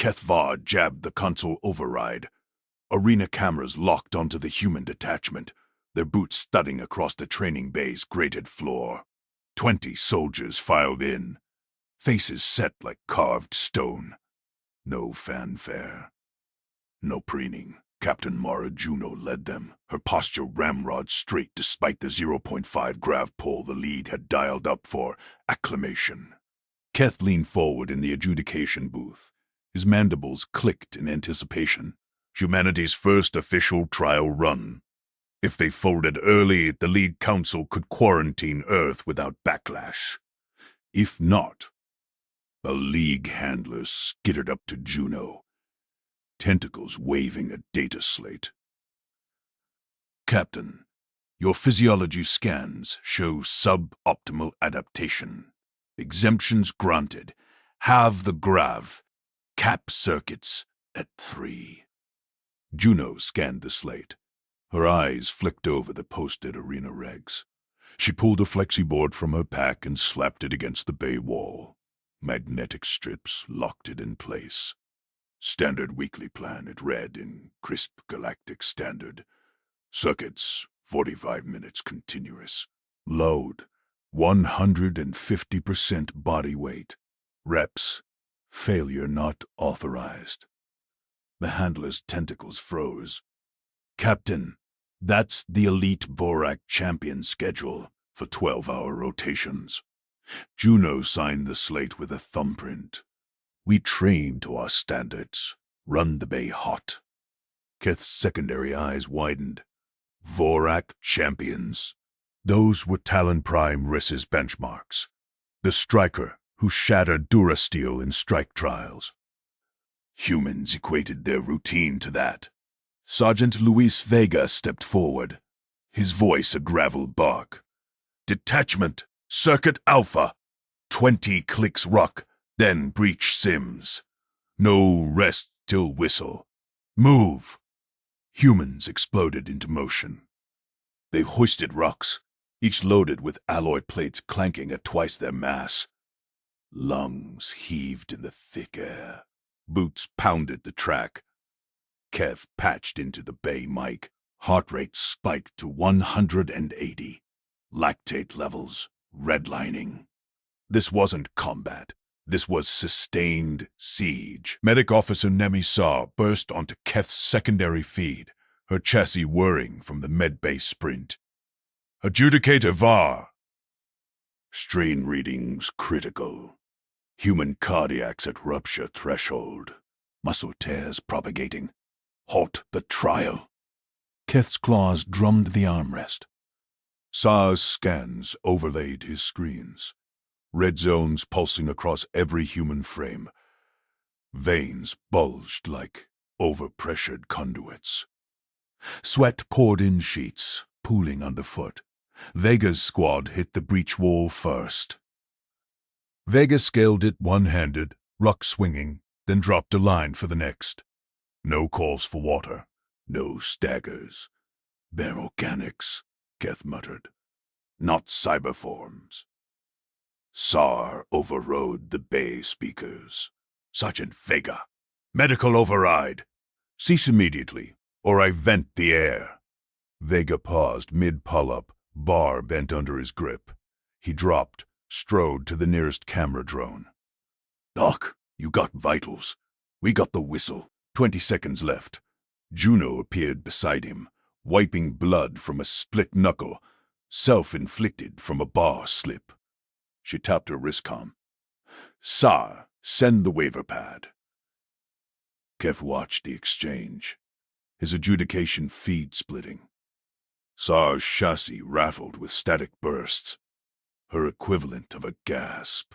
HFY jabbed the console override. Arena cameras locked onto the human detachment, their boots thudding across the training bay's grated floor. 20 soldiers filed in, faces set like carved stone. No fanfare. No preening. Captain Mara Juno led them, her posture ramrod straight despite the 0.5 grav pull the lead had dialed up for acclamation. Keth leaned forward in the adjudication booth. His mandibles clicked in anticipation. Humanity's first official trial run. If they folded early, the League Council could quarantine Earth without backlash. If not, a League handler skittered up to Juno, tentacles waving a data slate. Captain, your physiology scans show suboptimal adaptation. Exemptions granted. Have the grav. Cap circuits at 3. Juno scanned the slate. Her eyes flicked over the posted arena regs. She pulled a flexiboard from her pack and slapped it against the bay wall. Magnetic strips locked it in place. Standard weekly plan, it read in crisp galactic standard. Circuits, 45 minutes continuous. Load, 150% body weight. Reps, failure not authorized. The handler's tentacles froze. Captain, that's the elite Vorak champion schedule for 12-hour rotations. Juno signed the slate with a thumbprint. We train to our standards. Run the bay hot. Keth's secondary eyes widened. Vorak champions. Those were Talon Prime Riss's benchmarks. The striker who shattered Durasteel in strike trials. Humans equated their routine to that. Sergeant Luis Vega stepped forward, his voice a gravel bark. Detachment, Circuit Alpha. 20 clicks ruck, then breach sims. No rest till whistle. Move! Humans exploded into motion. They hoisted rucks, each loaded with alloy plates clanking at twice their mass. Lungs heaved in the thick air. Boots pounded the track. Kev patched into the bay mic. Heart rate spiked to 180. Lactate levels redlining. This wasn't combat. This was sustained siege. Medic Officer Nemi Saw burst onto Keth's secondary feed, her chassis whirring from the medbay sprint. Adjudicator VAR. Strain readings critical. Human cardiacs at rupture threshold. Muscle tears propagating. Halt the trial. Keth's claws drummed the armrest. Saw's scans overlaid his screens. Red zones pulsing across every human frame. Veins bulged like overpressured conduits. Sweat poured in sheets, pooling underfoot. Vega's squad hit the breach wall first. Vega scaled it one-handed, ruck swinging, then dropped a line for the next. No calls for water, no staggers. They're organics, Keth muttered. Not cyberforms. SAR overrode the bay speakers. Sergeant Vega, medical override. Cease immediately, or I vent the air. Vega paused mid-pull-up, bar bent under his grip. He dropped, strode to the nearest camera drone. Doc, you got vitals. We got the whistle. 20 seconds left. Juno appeared beside him, wiping blood from a split knuckle, self-inflicted from a bar slip. She tapped her wristcom. Sar, send the waiver pad. Kev watched the exchange, his adjudication feed splitting. Sar's chassis rattled with static bursts, her equivalent of a gasp.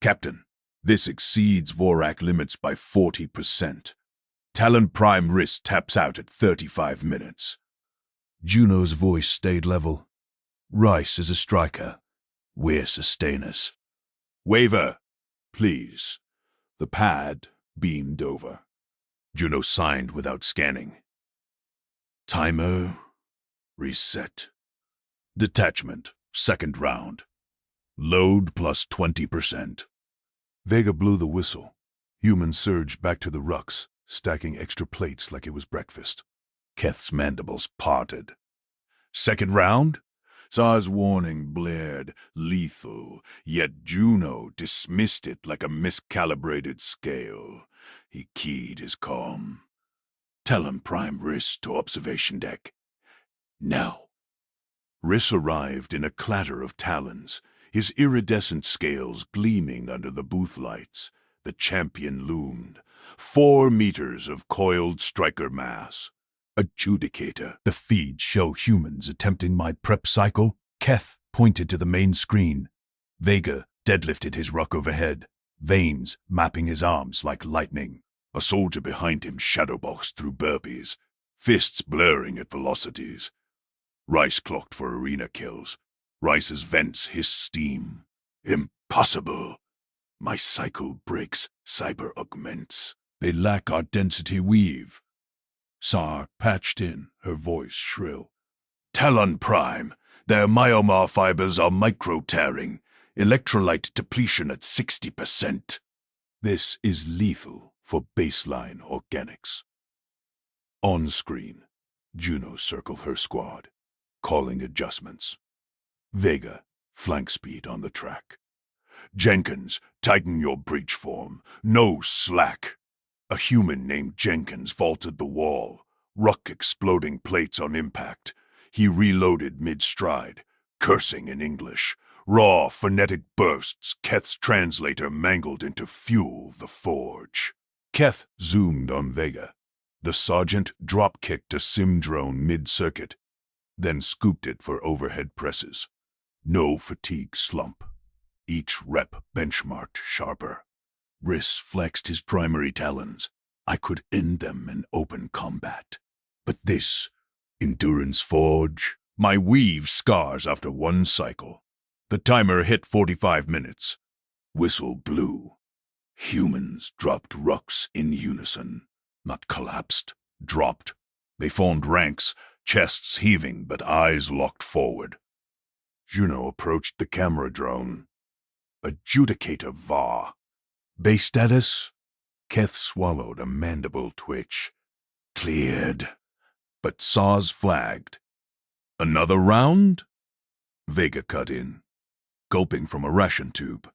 Captain, this exceeds Vorak limits by 40%. Talon Prime wrist taps out at 35 minutes. Juno's voice stayed level. Rice is a striker. We're sustainers. Waiver, please. The pad beamed over. Juno signed without scanning. Timer reset. Detachment, second round. Load plus 20%. Vega blew the whistle. Humans surged back to the rucks, stacking extra plates like it was breakfast. Keth's mandibles parted. Second round? Sar's warning blared, lethal, yet Juno dismissed it like a miscalibrated scale. He keyed his calm. Talon prime Riss to observation deck. Now. Riss arrived in a clatter of talons, his iridescent scales gleaming under the booth lights. The champion loomed. 4 meters of coiled striker mass. Adjudicator. The feed show humans attempting my prep cycle. Keth pointed to the main screen. Vega deadlifted his ruck overhead, veins mapping his arms like lightning. A soldier behind him shadowboxed through burpees, fists blurring at velocities. Rice clocked for arena kills. Rice's vents hissed steam. Impossible! My cycle breaks, cyber augments. They lack our density weave. Sar patched in, her voice shrill. Talon Prime, their myomar fibers are micro-tearing. Electrolyte depletion at 60%. This is lethal for baseline organics. On screen, Juno circled her squad, calling adjustments. Vega, flank speed on the track. Jenkins, tighten your breach form. No slack. A human named Jenkins vaulted the wall, ruck exploding plates on impact. He reloaded mid-stride, cursing in English. Raw, phonetic bursts Keth's translator mangled into fuel the forge. Keth zoomed on Vega. The sergeant drop-kicked a sim drone mid-circuit, then scooped it for overhead presses. No fatigue slump. Each rep benchmarked sharper. Riss flexed his primary talons. I could end them in open combat. But this, endurance forge, my weave scars after one cycle. The timer hit 45 minutes. Whistle blew. Humans dropped rucks in unison. Not collapsed, dropped. They formed ranks, chests heaving but eyes locked forward. Juno approached the camera drone. Adjudicator VAR. Base status? Keth swallowed a mandible twitch. Cleared. But Sars flagged. Another round? Vega cut in, gulping from a ration tube.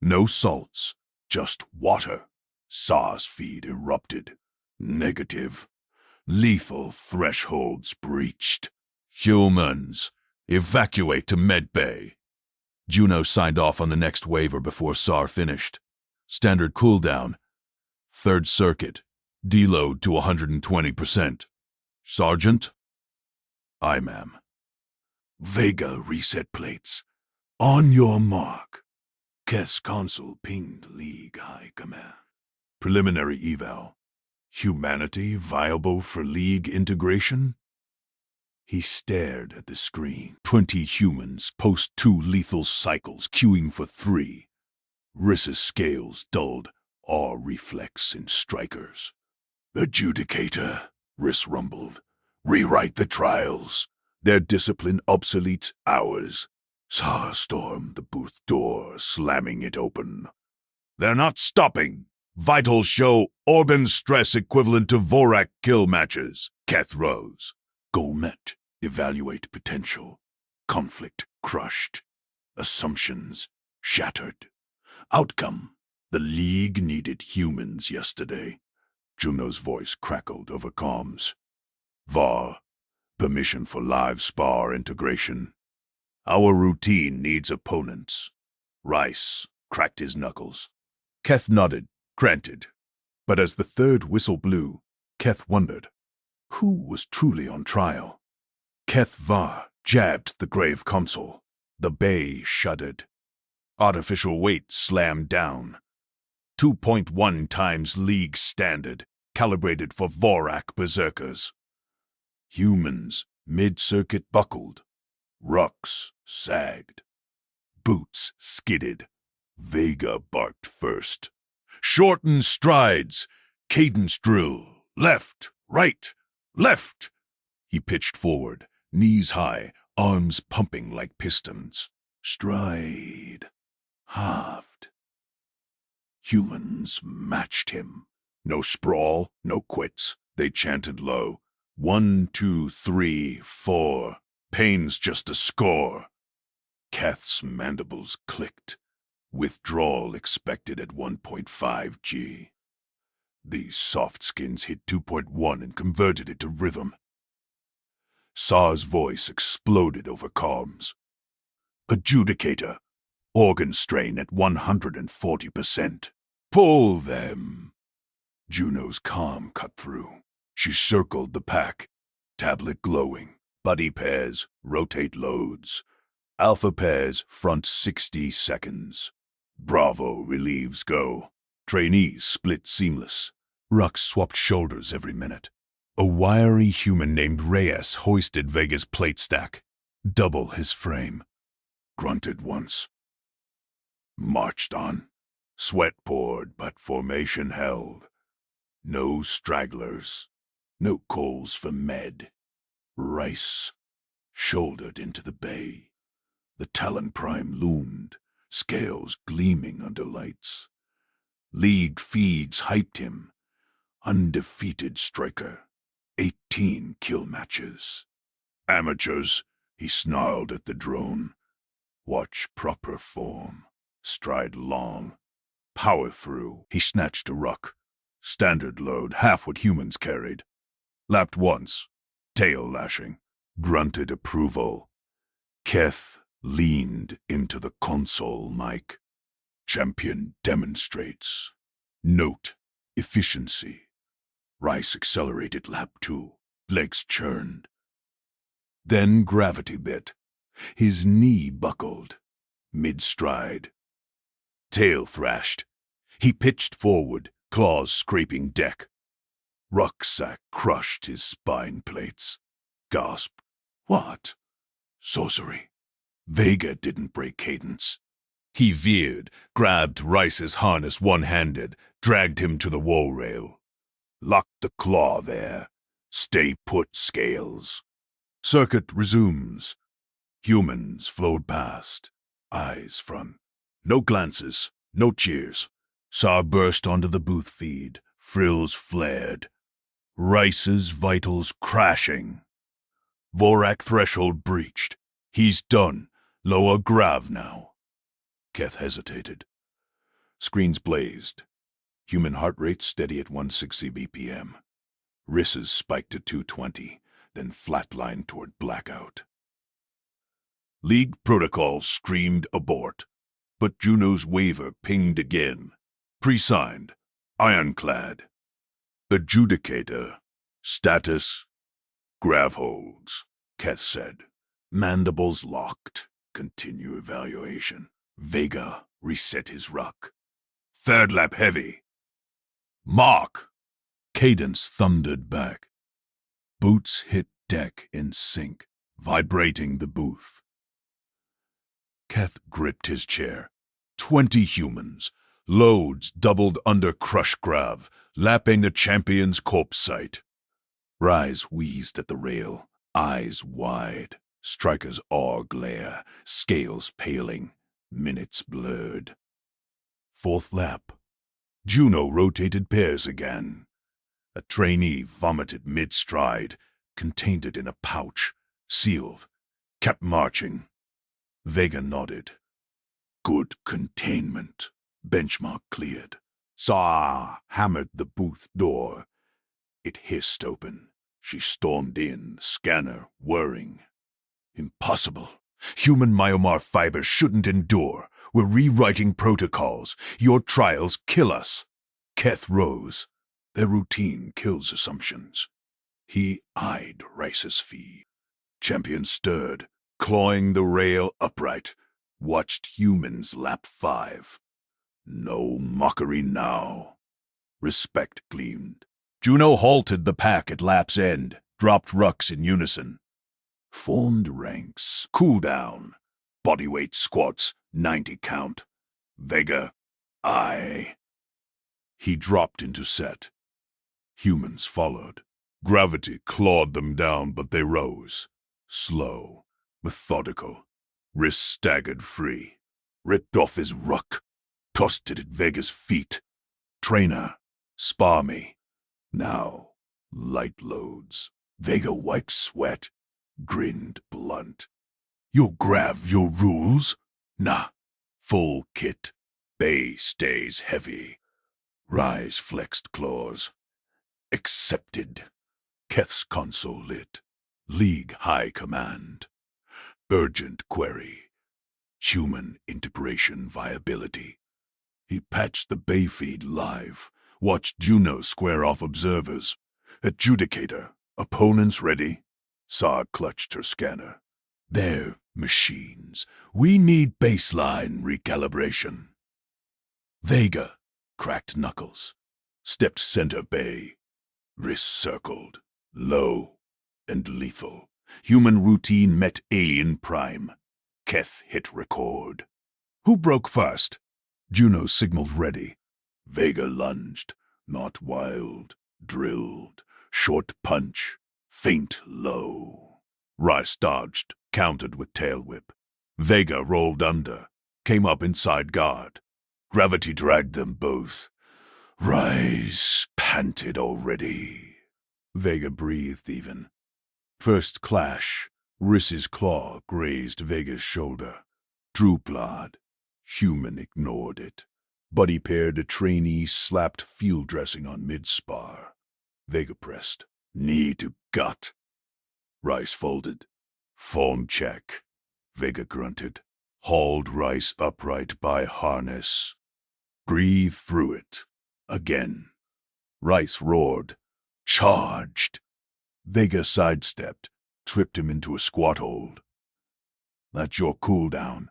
No salts, just water. Sars feed erupted. Negative. Lethal thresholds breached. Humans, evacuate to medbay. Juno signed off on the next waiver before Sar finished. Standard cooldown. Third circuit. Deload to 120%. Sergeant? Aye, ma'am. Vega reset plates. On your mark. Kess console pinged League High Command. Preliminary eval. Humanity viable for League integration? He stared at the screen. 20 humans post 2 lethal cycles, queuing for 3. Riss's scales dulled, awe reflex in strikers. Adjudicator, Riss rumbled. Rewrite the trials. Their discipline obsolete, ours. Sar stormed the booth door, slamming it open. They're not stopping. Vitals show organ stress equivalent to Vorak kill matches. Keth rose. Goal met. Evaluate potential. Conflict crushed. Assumptions shattered. Outcome. The League needed humans yesterday. Juno's voice crackled over comms. VAR. Permission for live spar integration. Our routine needs opponents. Rice cracked his knuckles. Keth nodded, granted. But as the third whistle blew, Keth wondered, who was truly on trial? Keth VAR jabbed the grave console. The bay shuddered. Artificial weight slammed down. 2.1 times League standard, calibrated for Vorak berserkers. Humans, mid-circuit buckled. Rucks sagged. Boots skidded. Vega barked first. Shorten strides. Cadence drill. Left, right, left. He pitched forward, knees high, arms pumping like pistons. Stride. Halved. Humans matched him. No sprawl, no quits. They chanted low. 1, 2, 3, 4. Pain's just a score. Keth's mandibles clicked. Withdrawal expected at 1.5 G. These soft skins hit 2.1 and converted it to rhythm. Saw's voice exploded over comms. Adjudicator, organ strain at 140%. Pull them! Juno's calm cut through. She circled the pack, tablet glowing. Buddy pairs, rotate loads. Alpha pairs, front 60 seconds. Bravo relieves go. Trainees split seamless. Rux swapped shoulders every minute. A wiry human named Reyes hoisted Vega's plate stack, double his frame. Grunted once. Marched on. Sweat poured, but formation held. No stragglers. No calls for med. Rice shouldered into the bay. The Talon Prime loomed, scales gleaming under lights. League feeds hyped him. Undefeated striker. 18 kill matches. Amateurs, he snarled at the drone. Watch proper form. Stride long. Power through. He snatched a ruck. Standard load, half what humans carried. Lapped once. Tail lashing. Grunted approval. Keth leaned into the console mic. Champion demonstrates. Note efficiency. Rice accelerated lap 2. Legs churned. Then gravity bit. His knee buckled. Mid-stride. Tail thrashed. He pitched forward, claws scraping deck. Rucksack crushed his spine plates. Gasp. What? Sorcery. Vega didn't break cadence. He veered, grabbed Rice's harness one-handed, dragged him to the wall rail. Lock the claw there. Stay put, Scales. Circuit resumes. Humans flowed past, eyes front. No glances, no cheers. Saw burst onto the booth feed, frills flared. Rice's vitals crashing. Vorak threshold breached. He's done. Lower grav now. Keth hesitated. Screens blazed. Human heart rate steady at 160 BPM. Risses spiked to 220, then flatlined toward blackout. League protocol screamed abort, but Juno's waiver pinged again. Pre-signed. Ironclad. Adjudicator. Status. Grav holds, Keth said. Mandibles locked. Continue evaluation. Vega reset his ruck. Third lap heavy. Mark! Cadence thundered back. Boots hit deck in sync, vibrating the booth. Keth gripped his chair. 20 humans. Loads doubled under crush grav, lapping the champion's corpse site. Rise wheezed at the rail, eyes wide. Striker's awe glare, scales paling, minutes blurred. Fourth lap. Juno rotated pairs again. A trainee vomited mid-stride, contained it in a pouch, sealed, kept marching. Vega nodded. Good containment. Benchmark cleared. Saw hammered the booth door. It hissed open. She stormed in, scanner whirring. Impossible. Human myomar fibers shouldn't endure. We're rewriting protocols. Your trials kill us. Keth rose. Their routine kills assumptions. He eyed Rice's fee. Champion stirred, clawing the rail upright. Watched humans lap 5. No mockery now. Respect gleamed. Juno halted the pack at lap's end, dropped rucks in unison. Formed ranks. Cool down. Bodyweight squats, 90 count. Vega, aye. He dropped into set. Humans followed. Gravity clawed them down, but they rose. Slow, methodical. Wrists staggered free. Ripped off his ruck. tossed it at Vega's feet. Trainer, spar me. Now, light loads. Vega wiped sweat, grinned blunt. You'll grab your rules? Nah. Full kit. Bay stays heavy. Rise flexed claws. Accepted. Keth's console lit. League High Command. Urgent query. Human integration viability. He patched the Bay feed live. Watched Juno square off observers. Adjudicator. Opponents ready? Saw clutched her scanner. They're machines. We need baseline recalibration. Vega cracked knuckles. Stepped center Bay. Wrists circled. Low and lethal. Human routine met alien prime. Keth hit record. Who broke first? Juno signaled ready. Vega lunged. Not wild. Drilled. Short punch. Faint low. Rice dodged. Countered with tail whip. Vega rolled under. Came up inside guard. Gravity dragged them both. Rice panted already. Vega breathed even. First clash. Riss's claw grazed Vega's shoulder. Drew blood. Human ignored it. Buddy paired a trainee slapped field dressing on mid-spar. Vega pressed. Knee to gut. Rice folded. Form check. Vega grunted. Hauled Rice upright by harness. Breathed through it. Again. Rice roared. Charged. Vega sidestepped. Tripped him into a squat hold. That's your cooldown.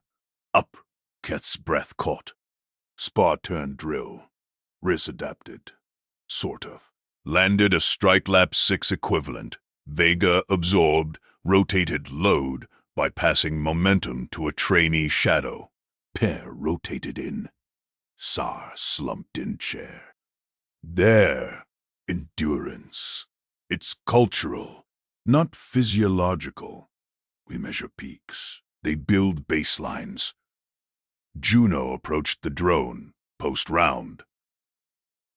Up. Keth's breath caught. Spar turned drill. Riss adapted. Sort of. Landed a strike lap 6 equivalent. Vega absorbed, rotated load by passing momentum to a trainee shadow. Pair rotated in. Sar slumped in chair. There. Endurance. It's cultural, not physiological. We measure peaks. They build baselines. Juno approached the drone, post-round.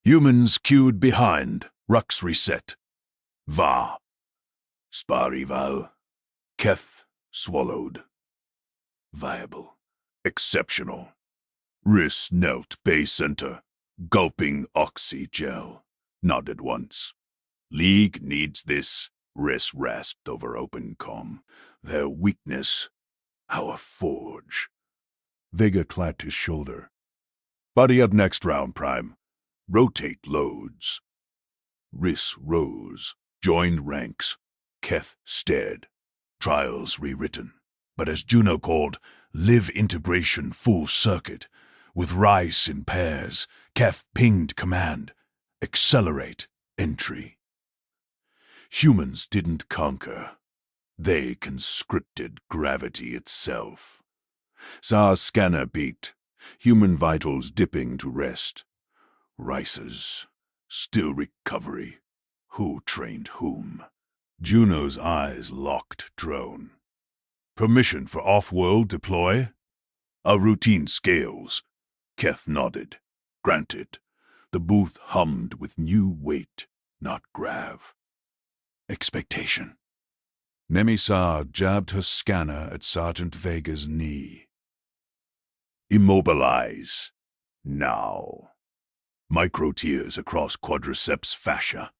Humans queued behind, rucks reset. Va. Sparival. Keth swallowed. Viable. Exceptional. Riss knelt Bay Center, gulping oxy-gel. Nodded once. League needs this, Riss rasped over open comm. Their weakness, our forge. Vega clapped his shoulder. Buddy up next round, Prime. Rotate loads. Riss rose, joined ranks. Keth stared. Trials rewritten. But as Juno called, live integration full circuit. With Rice in pairs, Keth pinged command. Accelerate entry. Humans didn't conquer. They conscripted gravity itself. Zar's scanner beeped, human vitals dipping to rest. Rice's. Still recovery. Who trained whom? Juno's eyes locked drone. Permission for off-world deploy? Our routine scales. Keth nodded. Granted. The booth hummed with new weight, not grav. Expectation. Nemisar jabbed her scanner at Sergeant Vega's knee. Immobilize. Now. Micro tears across quadriceps fascia.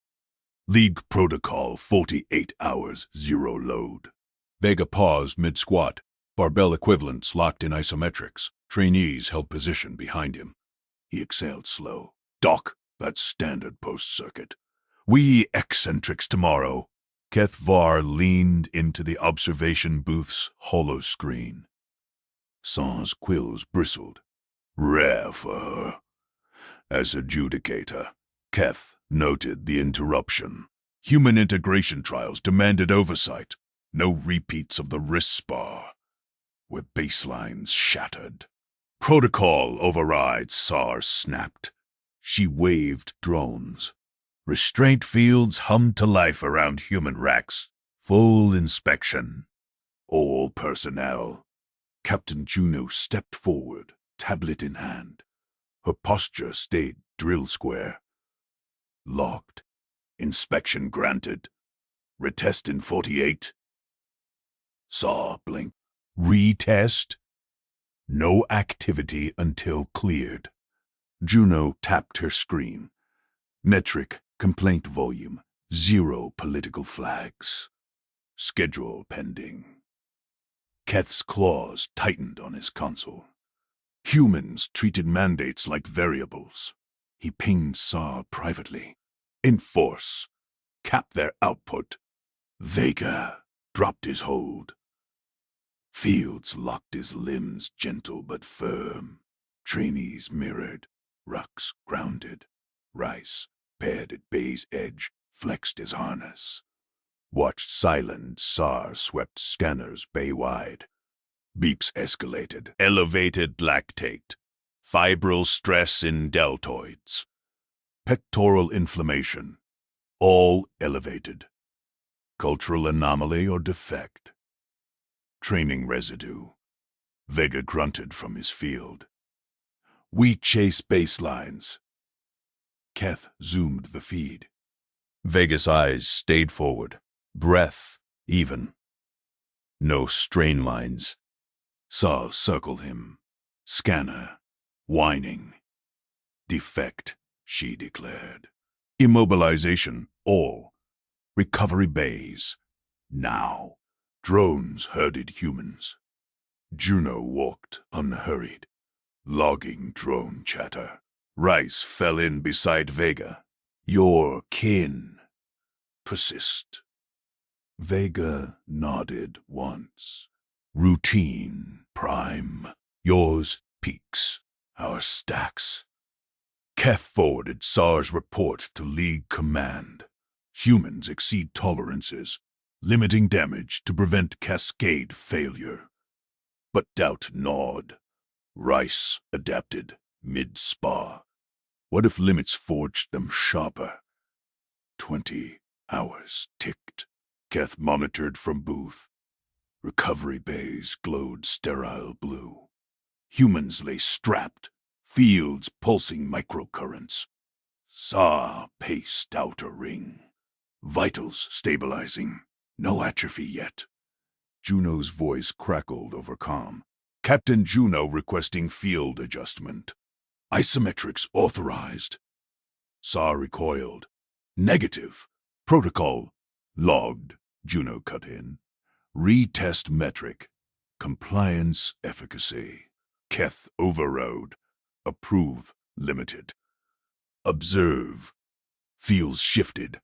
League protocol 48 hours, 0 load. Vega paused mid-squat. Barbell equivalents locked in isometrics. Trainees held position behind him. He exhaled slow. Doc, that's standard post-circuit. We eccentrics tomorrow. Keth Var leaned into the observation booth's holo screen. Sans quills bristled. Rare for her. As adjudicator, Keth noted the interruption. Human integration trials demanded oversight. No repeats of the wrist spar. Where baselines shattered. Protocol overrides, SAR snapped. She waved drones. Restraint fields hummed to life around human racks. Full inspection. All personnel. Captain Juno stepped forward, tablet in hand. Her posture stayed drill square. Logged. Inspection granted. Retest in 48. Saw blink. Retest. No activity until cleared. Juno tapped her screen. Metric complaint volume. 0 political flags. Schedule pending. Keth's claws tightened on his console. Humans treated mandates like variables. He pinged Saw privately. Enforce. Cap their output. Vega dropped his hold. Fields locked his limbs gentle but firm. Trainees mirrored. Rux grounded. Rice, paired at bay's edge, flexed his harness. Watched silent, SAR swept scanners bay-wide. Beeps escalated. Elevated lactate. Fibral stress in deltoids. Pectoral inflammation. All elevated. Cultural anomaly or defect. Training residue. Vega grunted from his field. We chase baselines. Keth zoomed the feed. Vega's eyes stayed forward. Breath even. No strain lines. Saw circled him. Scanner. Whining. Defect, she declared. Immobilization, all. Recovery bays. Now. Drones herded humans. Juno walked unhurried. Logging drone chatter. Rice fell in beside Vega. Your kin. Persist. Vega nodded once. Routine, prime. Yours peaks. Our stacks. Keth forwarded SAR's report to League Command. Humans exceed tolerances, limiting damage to prevent cascade failure. But doubt gnawed. Rice adapted mid-spa. What if limits forged them sharper? 20 hours ticked. Keth monitored from booth. Recovery bays glowed sterile blue. Humans lay strapped, fields pulsing microcurrents. Saw paced outer ring. Vitals stabilizing. No atrophy yet. Juno's voice crackled over comm. Captain Juno requesting field adjustment. Isometrics authorized. Saw recoiled. Negative. Protocol. Logged. Juno cut in. Retest metric. Compliance efficacy. Keth overrode. Approve limited. Observe. Fields shifted.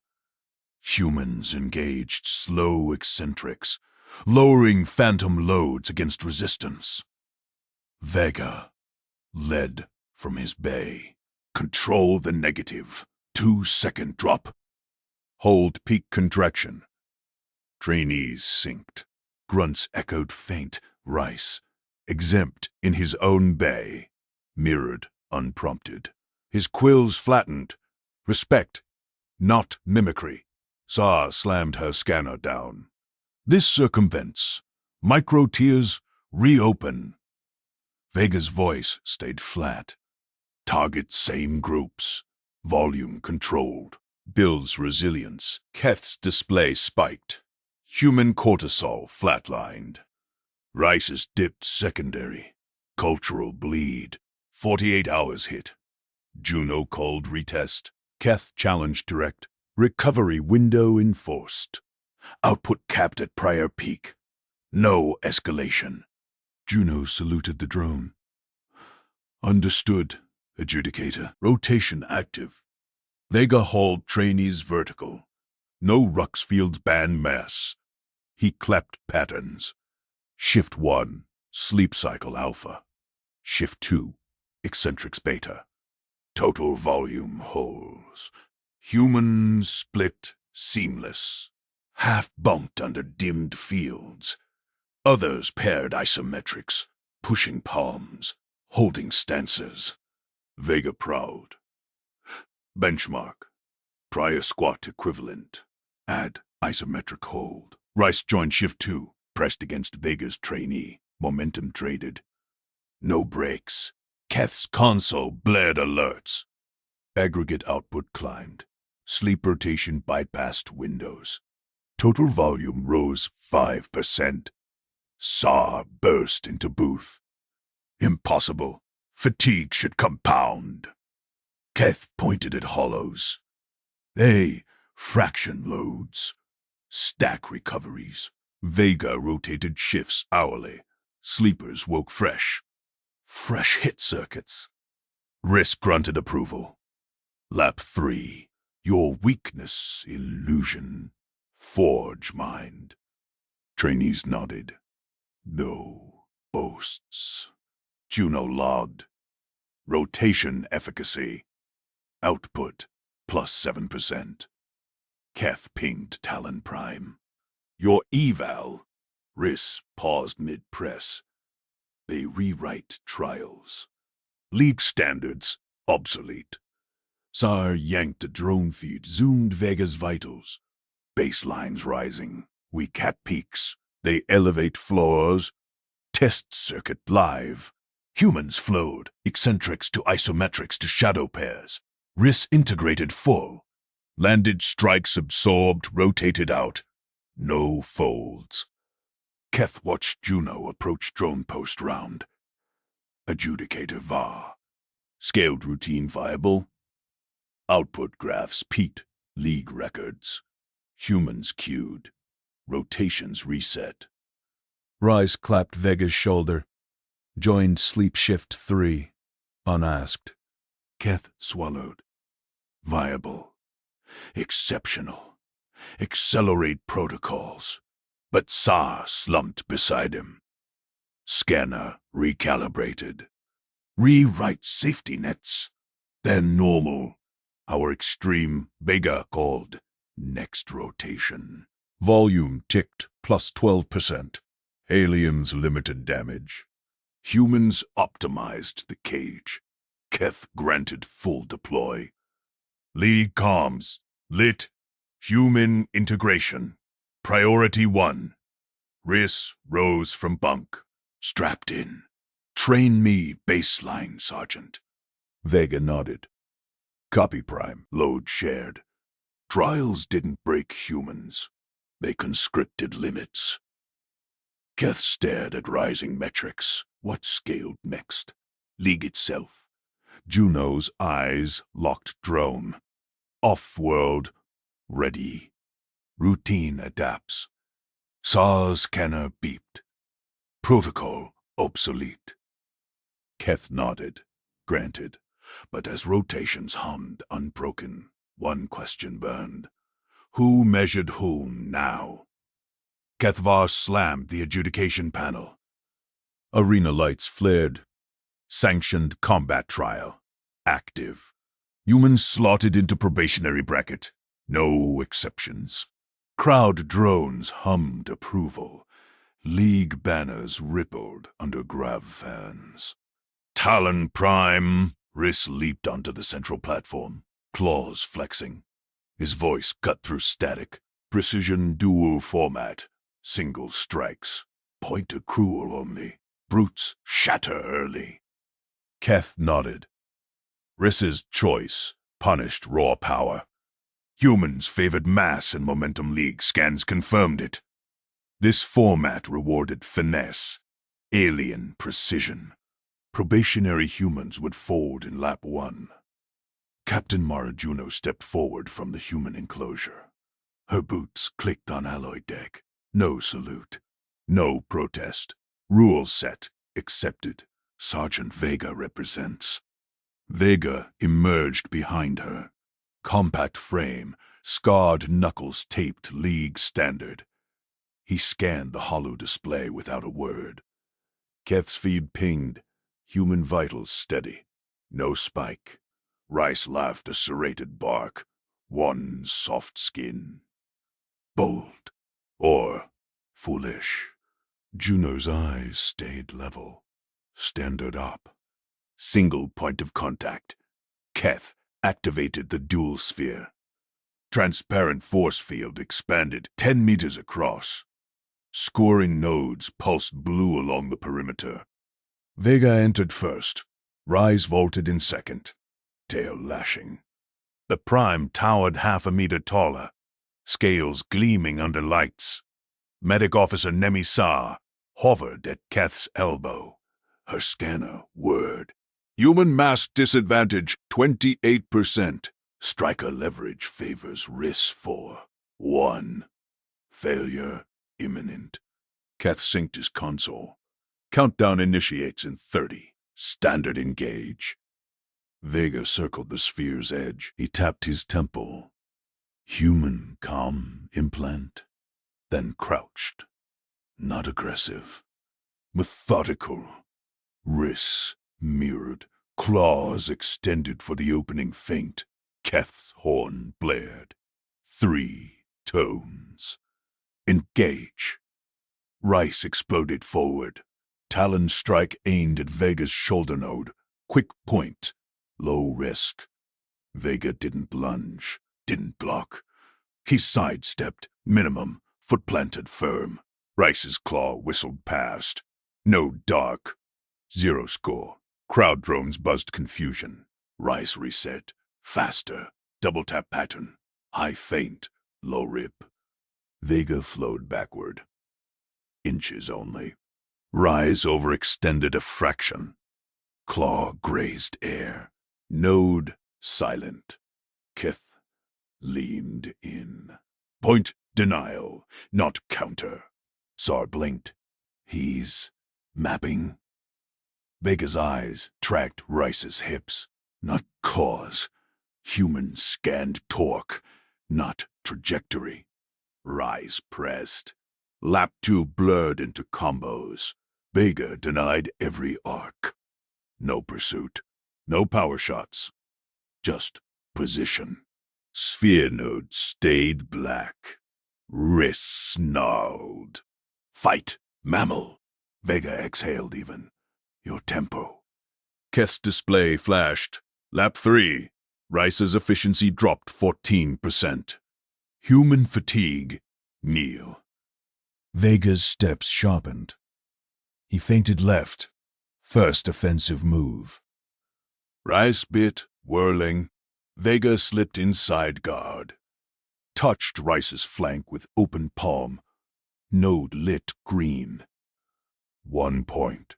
Humans engaged slow eccentrics, lowering phantom loads against resistance. Vega led from his bay. Control the negative. 2-second drop. Hold peak contraction. Trainees synced. Grunts echoed faint. Rice, exempt in his own bay, mirrored unprompted. His quills flattened. Respect, not mimicry. Saw slammed her scanner down. This circumvents. Micro tiers reopen. Vega's voice stayed flat. Target same groups. Volume controlled. Builds resilience. Keth's display spiked. Human cortisol flatlined. Rice's dipped secondary. Cultural bleed. 48 hours hit. Juno called retest. Keth challenged direct. Recovery window enforced. Output capped at prior peak. No escalation. Juno saluted the drone. Understood, adjudicator. Rotation active. Vega hauled trainees vertical. No Ruxfield's band mass. He clapped patterns. Shift 1, sleep cycle alpha. Shift 2, eccentrics beta. Total volume holes. Human split seamless. Half bunked under dimmed fields. Others paired isometrics, pushing palms, holding stances. Vega proud. Benchmark. Prior squat equivalent. Add isometric hold. Rice joined shift 2, pressed against Vega's trainee. Momentum traded. No breaks. Keth's console blared alerts. Aggregate output climbed. Sleep rotation bypassed windows. Total volume rose 5%. SAR burst into booth. Impossible. Fatigue should compound. Keth pointed at hollows. They fraction loads. Stack recoveries. Vega rotated shifts hourly. Sleepers woke fresh. Fresh hit circuits. Risk grunted approval. Lap 3. Your weakness, illusion. Forge mind. Trainees nodded. No boasts. Juno logged. Rotation efficacy. Output +7%. Keth pinged Talon Prime. Your eval. Riss paused mid-press. They rewrite trials. League standards obsolete. SAR yanked a drone feed, zoomed Vega's vitals. Baselines rising. We cap peaks. They elevate floors. Test circuit live. Humans flowed. Eccentrics to isometrics to shadow pairs. Riss integrated full. Landed strikes absorbed, rotated out. No folds. Keth watched Juno approach drone post round. Adjudicator VAR. Scaled routine viable. Output graphs peaked. League records. Humans queued. Rotations reset. Rice clapped Vega's shoulder. Joined Sleep Shift 3. Unasked. Keth swallowed. Viable. Exceptional. Accelerate protocols. But SAR slumped beside him. Scanner recalibrated. Rewrite safety nets. Then normal. Our extreme, Vega called next rotation. Volume ticked +12%. Aliens limited damage. Humans optimized the cage. Keth granted full deploy. League comms. Lit. Human integration. Priority 1. Riss rose from bunk. Strapped in. Train me baseline, Sergeant. Vega nodded. Copy Prime. Load shared. Trials didn't break humans. They conscripted limits. Keth stared at rising metrics. What scaled next? League itself. Juno's eyes locked drone. Off-world. Ready. Routine adapts. SAR's scanner beeped. Protocol obsolete. Keth nodded. Granted. But as rotations hummed unbroken, one question burned. Who measured whom now? Kethvar slammed the adjudication panel. Arena lights flared. Sanctioned combat trial. Active. Humans slotted into probationary bracket. No exceptions. Crowd drones hummed approval. League banners rippled under grav fans. Talon Prime! Riss leaped onto the central platform, claws flexing. His voice cut through static. Precision dual format. Single strikes. Point accrual only. Brutes shatter early. Keth nodded. Riss's choice punished raw power. Humans favored mass and Momentum League scans confirmed it. This format rewarded finesse, alien precision. Probationary humans would fold in lap 1. Captain Marajuno stepped forward from the human enclosure. Her boots clicked on alloy deck. No salute. No protest. Rules set. Accepted. Sergeant Vega represents. Vega emerged behind her. Compact frame, scarred knuckles taped League standard. He scanned the hollow display without a word. Keth's feed pinged. Human vitals steady. No spike. Rice laughed a serrated bark. One soft skin. Bold. Or foolish. Juno's eyes stayed level. Standard up. Single point of contact. Keth activated the dual sphere. Transparent force field expanded 10 meters across. Scoring nodes pulsed blue along the perimeter. Vega entered first. Rise vaulted in second, tail lashing. The Prime towered half a meter taller, scales gleaming under lights. Medic Officer Nemi Sa hovered at Keth's elbow. Her scanner whirred. Human mass disadvantage 28%. Striker leverage favors risk for 1. Failure imminent. Keth synced his console. Countdown initiates in 30. Standard engage. Vega circled the sphere's edge. He tapped his temple. Human calm implant. Then crouched. Not aggressive. Methodical. Wrists mirrored. Claws extended for the opening feint. Keth's horn blared. 3 tones. Engage. Rice exploded forward. Talon strike aimed at Vega's shoulder node. Quick point. Low risk. Vega didn't lunge. Didn't block. He sidestepped. Minimum. Foot planted firm. Rice's claw whistled past. No dark. 0 score. Crowd drones buzzed confusion. Rice reset. Faster. Double tap pattern. High feint. Low rip. Vega flowed backward. Inches only. Rise overextended a fraction. Claw grazed air. Node silent. Kith leaned in. Point denial, not counter. Sar blinked. He's mapping. Vega's eyes tracked Rice's hips. Not cause. Human scanned torque, not trajectory. Rice pressed. Lap 2 blurred into combos. Vega denied every arc. No pursuit. No power shots. Just position. Sphere node stayed black. Wrists snarled. Fight, mammal. Vega exhaled even. Your tempo. Keth's display flashed. Lap 3. Rice's efficiency dropped 14%. Human fatigue. Kneel. Vega's steps sharpened. He feinted left. First offensive move. Rice bit, whirling. Vega slipped inside guard. Touched Rice's flank with open palm. Node lit green. 1 point.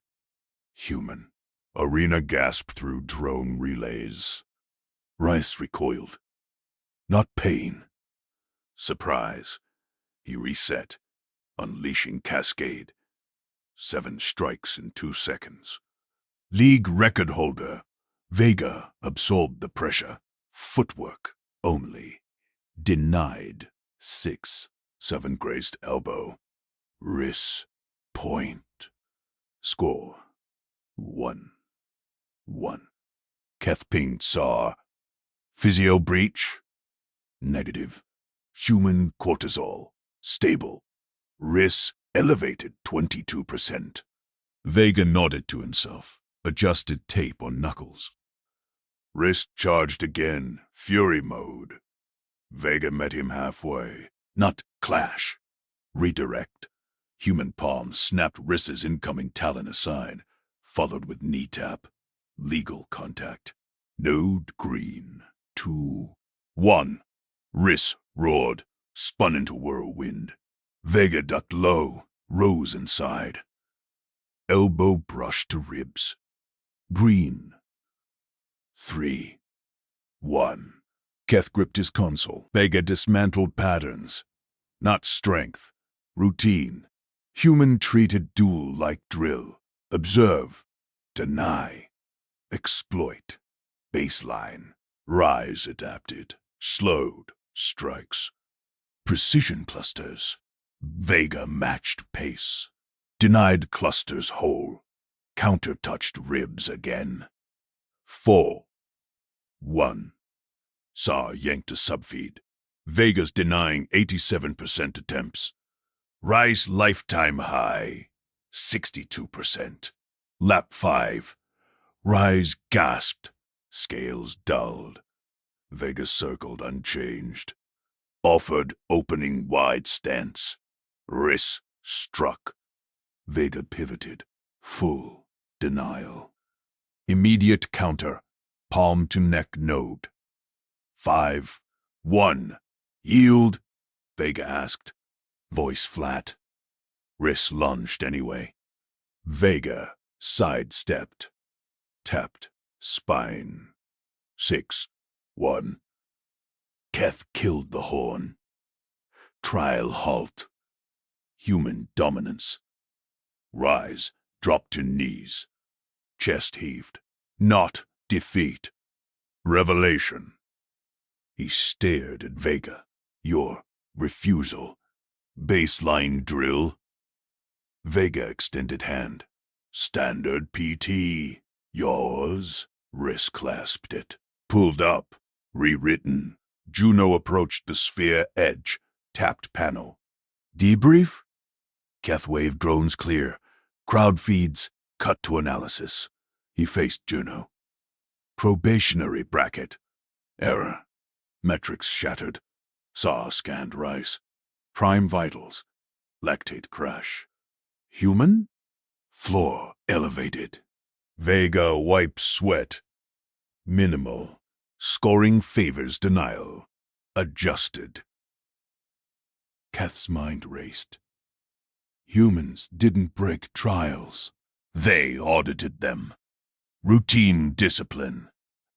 Human. Arena gasped through drone relays. Rice recoiled. Not pain. Surprise. He reset, unleashing cascade. 7 strikes in 2 seconds. League record holder. Vega absorbed the pressure. Footwork only. Denied. 6. 7 grazed elbow. Wrist. Point. Score. 1. Keth pinged Sar. Physio breach? Negative. Human cortisol. Stable. Risk elevated 22%. Vega nodded to himself, adjusted tape on knuckles. Wrist charged again, fury mode. Vega met him halfway. Not clash. Redirect. Human palm snapped wrist's incoming talon aside, followed with knee tap. Legal contact. Node green. 2. 1. Wrist roared, spun into whirlwind. Vega ducked low, rose inside. Elbow brushed to ribs. Green. 3. 1. Keth gripped his console. Vega dismantled patterns. Not strength. Routine. Human treated duel like drill. Observe. Deny. Exploit. Baseline. Rise adapted. Slowed. Strikes. Precision clusters. Vega matched pace. Denied clusters whole. Counter-touched ribs again. 4. 1. Sar yanked a subfeed. Vega's denying 87% attempts. Rice lifetime high. 62%. Lap 5. Rise gasped. Scales dulled. Vega circled unchanged. Offered opening wide stance. Wrist struck. Vega pivoted. Full denial. Immediate counter. Palm to neck node. 5, 1. Yield? Vega asked, voice flat. Riss lunged anyway. Vega sidestepped. Tapped. Spine. 6, 1. Keth killed the horn. Trial halt. Human dominance. Rise. Drop to knees. Chest heaved. Not defeat. Revelation. He stared at Vega. Your refusal. Baseline drill. Vega extended hand. Standard PT. Yours. Riss clasped it. Pulled up. Rewritten. Juno approached the sphere edge. Tapped panel. Debrief? Keth waved drones clear. Crowd feeds. Cut to analysis. He faced Juno. Probationary bracket. Error. Metrics shattered. Saw scanned rice. Prime vitals. Lactate crash. Human? Floor elevated. Vega wipes sweat. Minimal. Scoring favors denial. Adjusted. Keth's mind raced. Humans didn't break trials. They audited them. Routine discipline.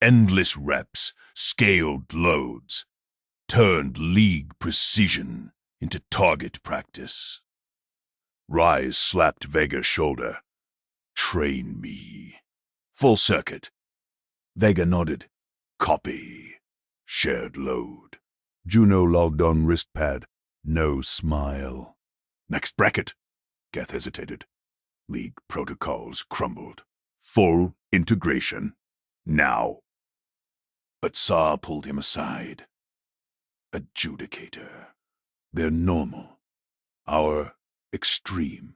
Endless reps. Scaled loads. Turned league precision into target practice. Rise slapped Vega's shoulder. Train me. Full circuit. Vega nodded. Copy. Shared load. Juno logged on wrist pad. No smile. Next bracket. Keth hesitated. League protocols crumbled. Full integration. Now. But Saw pulled him aside. Adjudicator. They're normal. Our extreme.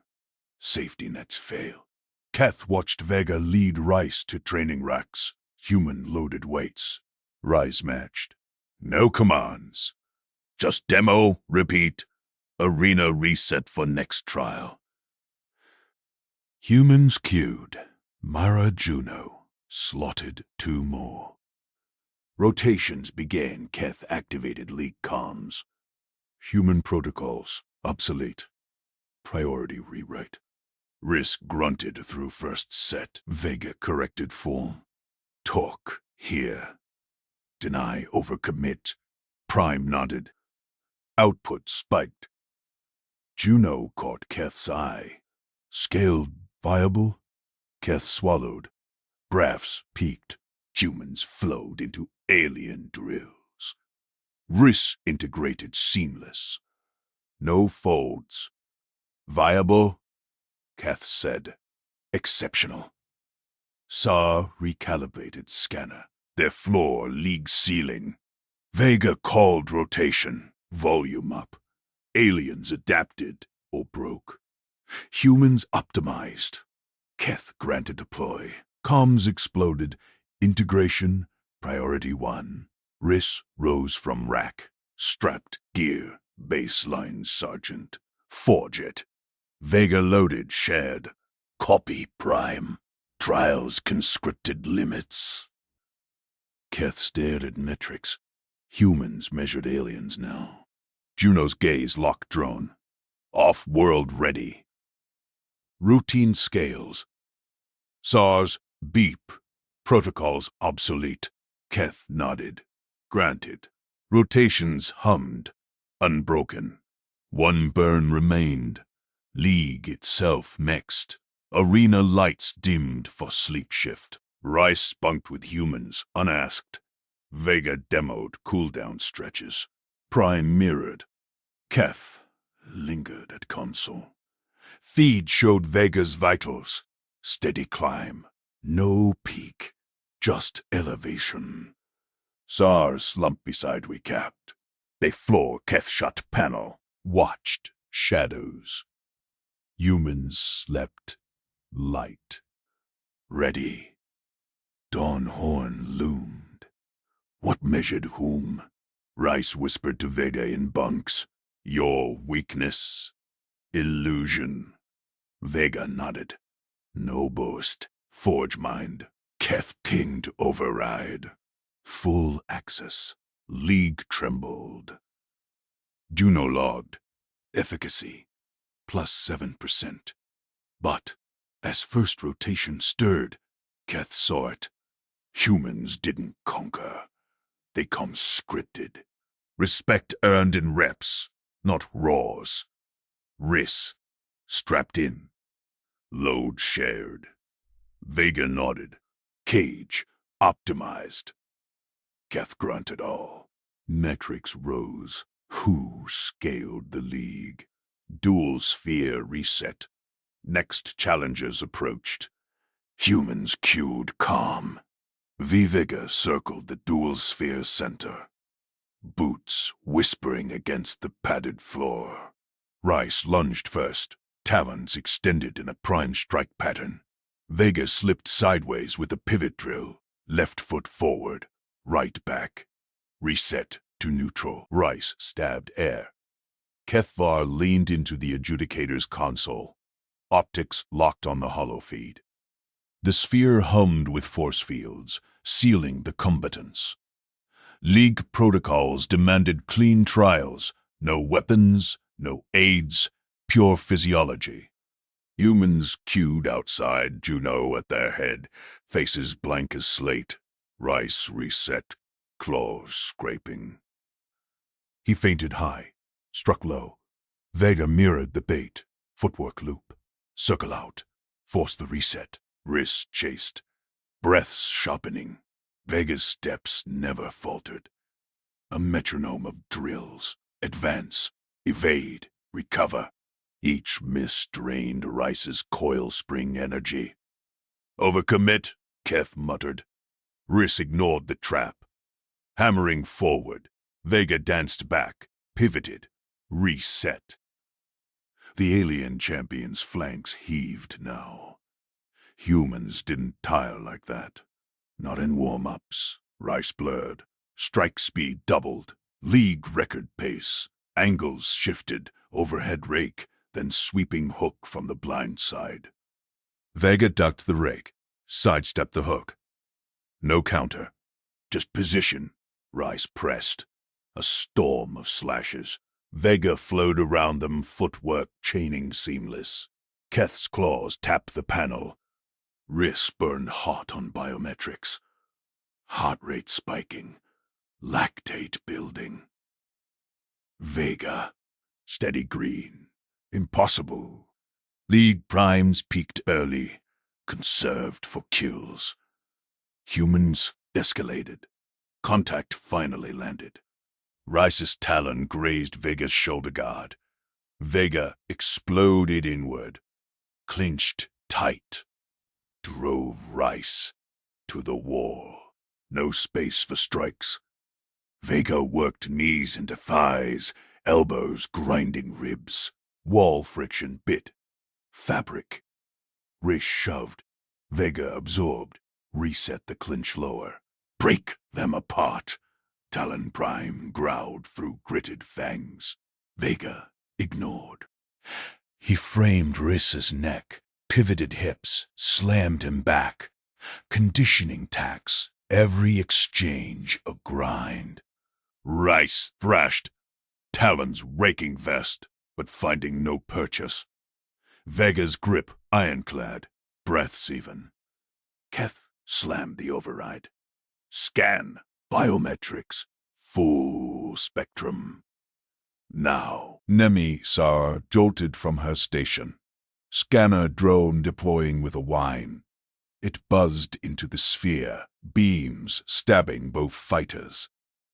Safety nets fail. Keth watched Vega lead Rice to training racks. Human-loaded weights. Rice matched. No commands. Just demo, repeat. Arena reset for next trial. Humans queued. Mara Juno slotted 2 more. Rotations began. Keth activated league comms. Human protocols obsolete. Priority rewrite. Riss grunted through first set. Vega corrected form. Talk here. Deny overcommit. Prime nodded. Output spiked. Juno caught Keth's eye. Scaled viable? Keth swallowed. Graphs peaked. Humans flowed into alien drills. Riss integrated seamless. No folds. Viable? Keth said. Exceptional. Saw recalibrated scanner. Their floor league ceiling. Vega called rotation. Volume up. Aliens adapted or broke. Humans optimized. Keth granted deploy. Comms exploded. Integration, priority 1. Riss rose from rack. Strapped gear, baseline sergeant. Forge it. Vega loaded, shared. Copy prime. Trials conscripted limits. Keth stared at metrics. Humans measured aliens now. Juno's gaze locked drone. Off-world ready. Routine scales. SARS, beep. Protocols obsolete. Keth nodded. Granted. Rotations hummed. Unbroken. 1 burn remained. League itself mexed. Arena lights dimmed for sleep shift. Rice spunked with humans, unasked. Vega demoed cooldown stretches. Prime mirrored. Keth lingered at console. Feed showed Vega's vitals. Steady climb. No peak. Just elevation. SAR slumped beside we capped. They floor Keth shut panel. Watched shadows. Humans slept light. Ready. Dawn horn loomed. What measured whom? Rice whispered to Vega in bunks. Your weakness. Illusion. Vega nodded. No boast. Forge mind. Keth pinged override. Full access. League trembled. Juno logged. Efficacy. +7%. But, as first rotation stirred, Keth saw it. Humans didn't conquer. They come scripted. Respect earned in reps, not roars. Riss. Strapped in. Load shared. Vega nodded. Cage. Optimized. Keth grunted all. Metrics rose. Who scaled the league? Dual sphere reset. Next challengers approached. Humans queued calm. Vega circled the dual sphere center. Boots whispering against the padded floor. Rice lunged first, talons extended in a prime strike pattern. Vega slipped sideways with a pivot drill, left foot forward, right back. Reset to neutral. Rice stabbed air. Kethvar leaned into the adjudicator's console. Optics locked on the holofeed. The sphere hummed with force fields, sealing the combatants. League protocols demanded clean trials, no weapons, no aids, pure physiology. Humans queued outside, Juno at their head, faces blank as slate. Rice reset, claws scraping. He feinted high, struck low. Vega mirrored the bait, footwork loop. Circle out, force the reset. Wrists chased, breaths sharpening. Vega's steps never faltered. A metronome of drills. Advance, evade, recover. Each miss drained Rice's coil spring energy. Overcommit, Keth muttered. Riss ignored the trap. Hammering forward, Vega danced back, pivoted, reset. The alien champion's flanks heaved now. Humans didn't tire like that. Not in warm-ups. Rice blurred. Strike speed doubled. League record pace. Angles shifted. Overhead rake, then sweeping hook from the blind side. Vega ducked the rake. Sidestepped the hook. No counter. Just position. Rice pressed. A storm of slashes. Vega flowed around them, footwork chaining seamless. Keth's claws tapped the panel. Wrists burned hot on biometrics. Heart rate spiking. Lactate building. Vega. Steady green. Impossible. League primes peaked early. Conserved for kills. Humans escalated. Contact finally landed. Rice's talon grazed Vega's shoulder guard. Vega exploded inward. Clinched tight. Drove Rice to the wall. No space for strikes. Vega worked knees into thighs, elbows grinding ribs. Wall friction bit. Fabric. Rice shoved. Vega absorbed. Reset the clinch lower. Break them apart. Talon Prime growled through gritted fangs. Vega ignored. He framed Riss's neck, pivoted hips, slammed him back. Conditioning tax, every exchange a grind. Rice thrashed, talons raking vest, but finding no purchase. Vega's grip ironclad, breaths even. Keth slammed the override. Scan, biometrics, full spectrum. Now, Nemi-Sar jolted from her station. Scanner drone deploying with a whine. It buzzed into the sphere, beams stabbing both fighters.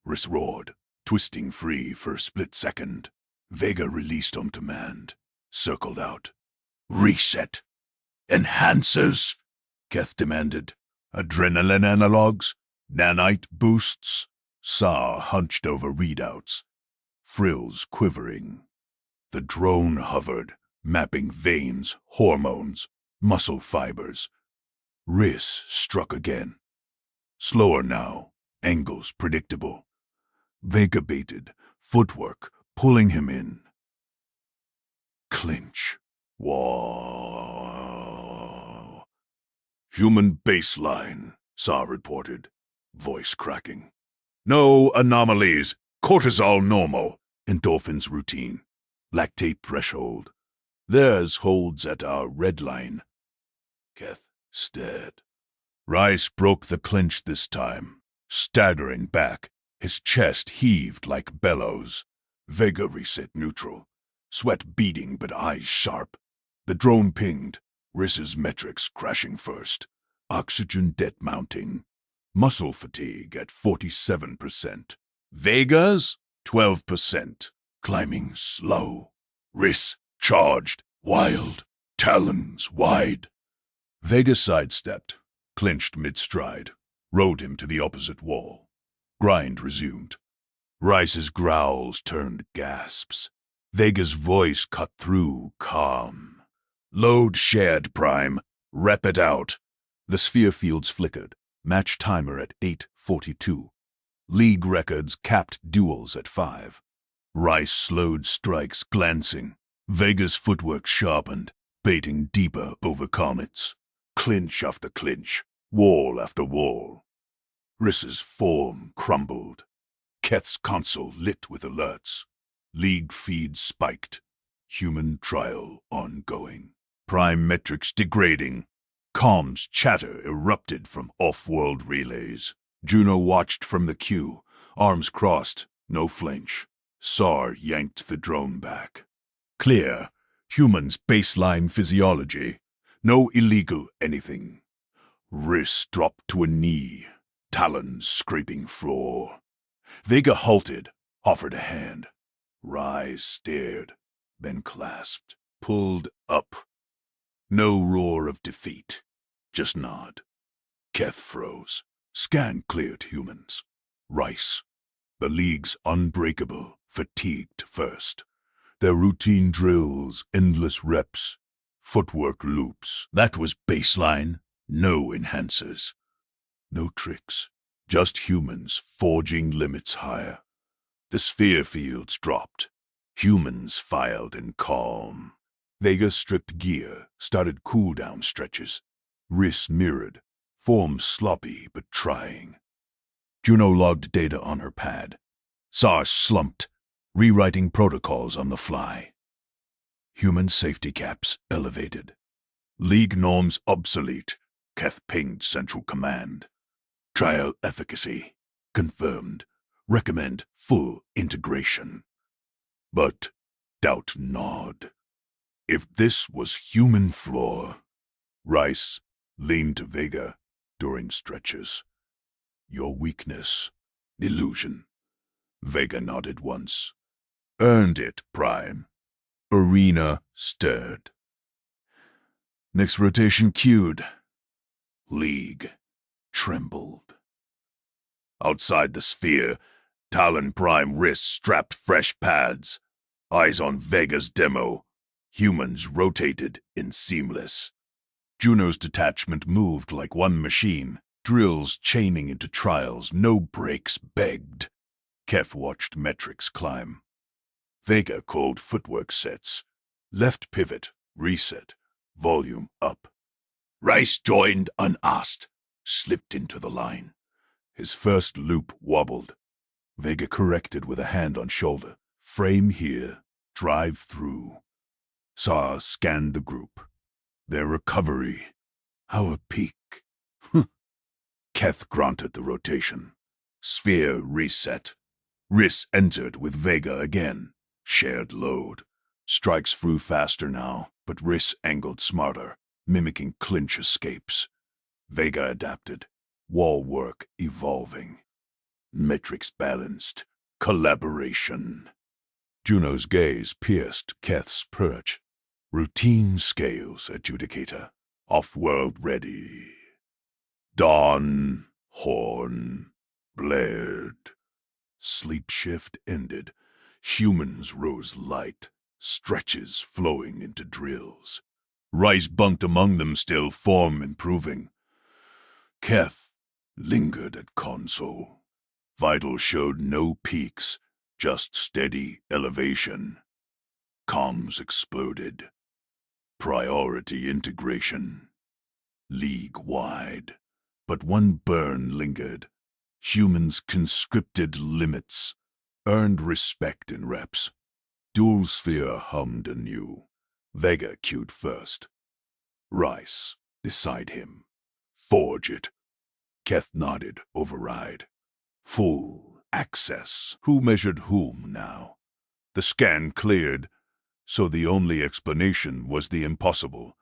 Riss roared, twisting free for a split second. Vega released on command, circled out. Reset. Enhancers, Keth demanded. Adrenaline analogs, nanite boosts. Sar hunched over readouts, frills quivering. The drone hovered, mapping veins, hormones, muscle fibers. Riss struck again. Slower now, angles predictable. Vega baited, footwork pulling him in. Clinch. Whoa. Human baseline. Sa reported, voice cracking. No anomalies. Cortisol normal. Endorphins routine. Lactate threshold. Theirs holds at our red line. Keth stared. Rice broke the clinch this time, staggering back. His chest heaved like bellows. Vega reset neutral. Sweat beating but eyes sharp. The drone pinged. Riss's metrics crashing first. Oxygen debt mounting. Muscle fatigue at 47%. Vega's 12%. Climbing slow. Riss charged, wild, talons wide. Vega sidestepped, clinched mid-stride, rode him to the opposite wall. Grind resumed. Rice's growls turned gasps. Vega's voice cut through, calm. Load shared, Prime. Rep it out. The sphere fields flickered, match timer at 8:42. League records capped duels at 5. Rice slowed strikes, glancing. Vega's footwork sharpened, baiting deeper over comets. Clinch after clinch, wall after wall. Riss's form crumbled. Keth's console lit with alerts. League feeds spiked. Human trial ongoing. Prime metrics degrading. Comms chatter erupted from off-world relays. Juno watched from the queue, arms crossed, no flinch. Sar yanked the drone back. Clear. Humans' baseline physiology. No illegal anything. Riss dropped to a knee, talons scraping floor. Vega halted, offered a hand. Rise stared, then clasped, pulled up. No roar of defeat, just nod. Keth froze. Scan cleared humans. Rice. The League's unbreakable, fatigued first. Their routine drills, endless reps, footwork loops. That was baseline. No enhancers. No tricks. Just humans forging limits higher. The sphere fields dropped. Humans filed in calm. Vega stripped gear, started cool-down stretches. Riss mirrored, form sloppy but trying. Juno logged data on her pad. Sar slumped, rewriting protocols on the fly. Human safety caps elevated. League norms obsolete. Keth pinged Central Command. Trial efficacy confirmed. Recommend full integration. But doubt gnawed. If this was human flaw, Rice leaned to Vega during stretches. Your weakness, illusion. Vega nodded once. Earned it, Prime. Arena stirred. Next rotation queued. League trembled. Outside the sphere, Talon Prime Riss strapped fresh pads. Eyes on Vega's demo. Humans rotated in seamless. Juno's detachment moved like one machine. Drills chaining into trials, no breaks begged. Keth watched metrics climb. Vega called footwork sets. Left pivot, reset, volume up. Rice joined unasked, slipped into the line. His first loop wobbled. Vega corrected with a hand on shoulder. Frame here, drive through. Saw scanned the group. Their recovery. Our peak. Keth granted the rotation. Sphere reset. Riss entered with Vega again. Shared load. Strikes flew faster now, but Riss angled smarter, mimicking clinch escapes. Vega adapted. Wall work evolving. Metrics balanced. Collaboration. Juno's gaze pierced Keth's perch. Routine scales, adjudicator. Off-world ready. Dawn, horn, blared. Sleep shift ended. Humans rose light, stretches flowing into drills. Rice bunked among them still, form improving. Keth lingered at console. Vital showed no peaks, just steady elevation. Comms exploded. Priority integration. League-wide. But one burn lingered. Humans' conscripted limits earned respect in reps. Dual sphere hummed anew. Vega cued first. Rice, beside him. Forge it. Keth nodded, override. Full access. Who measured whom now? The scan cleared, so the only explanation was the impossible.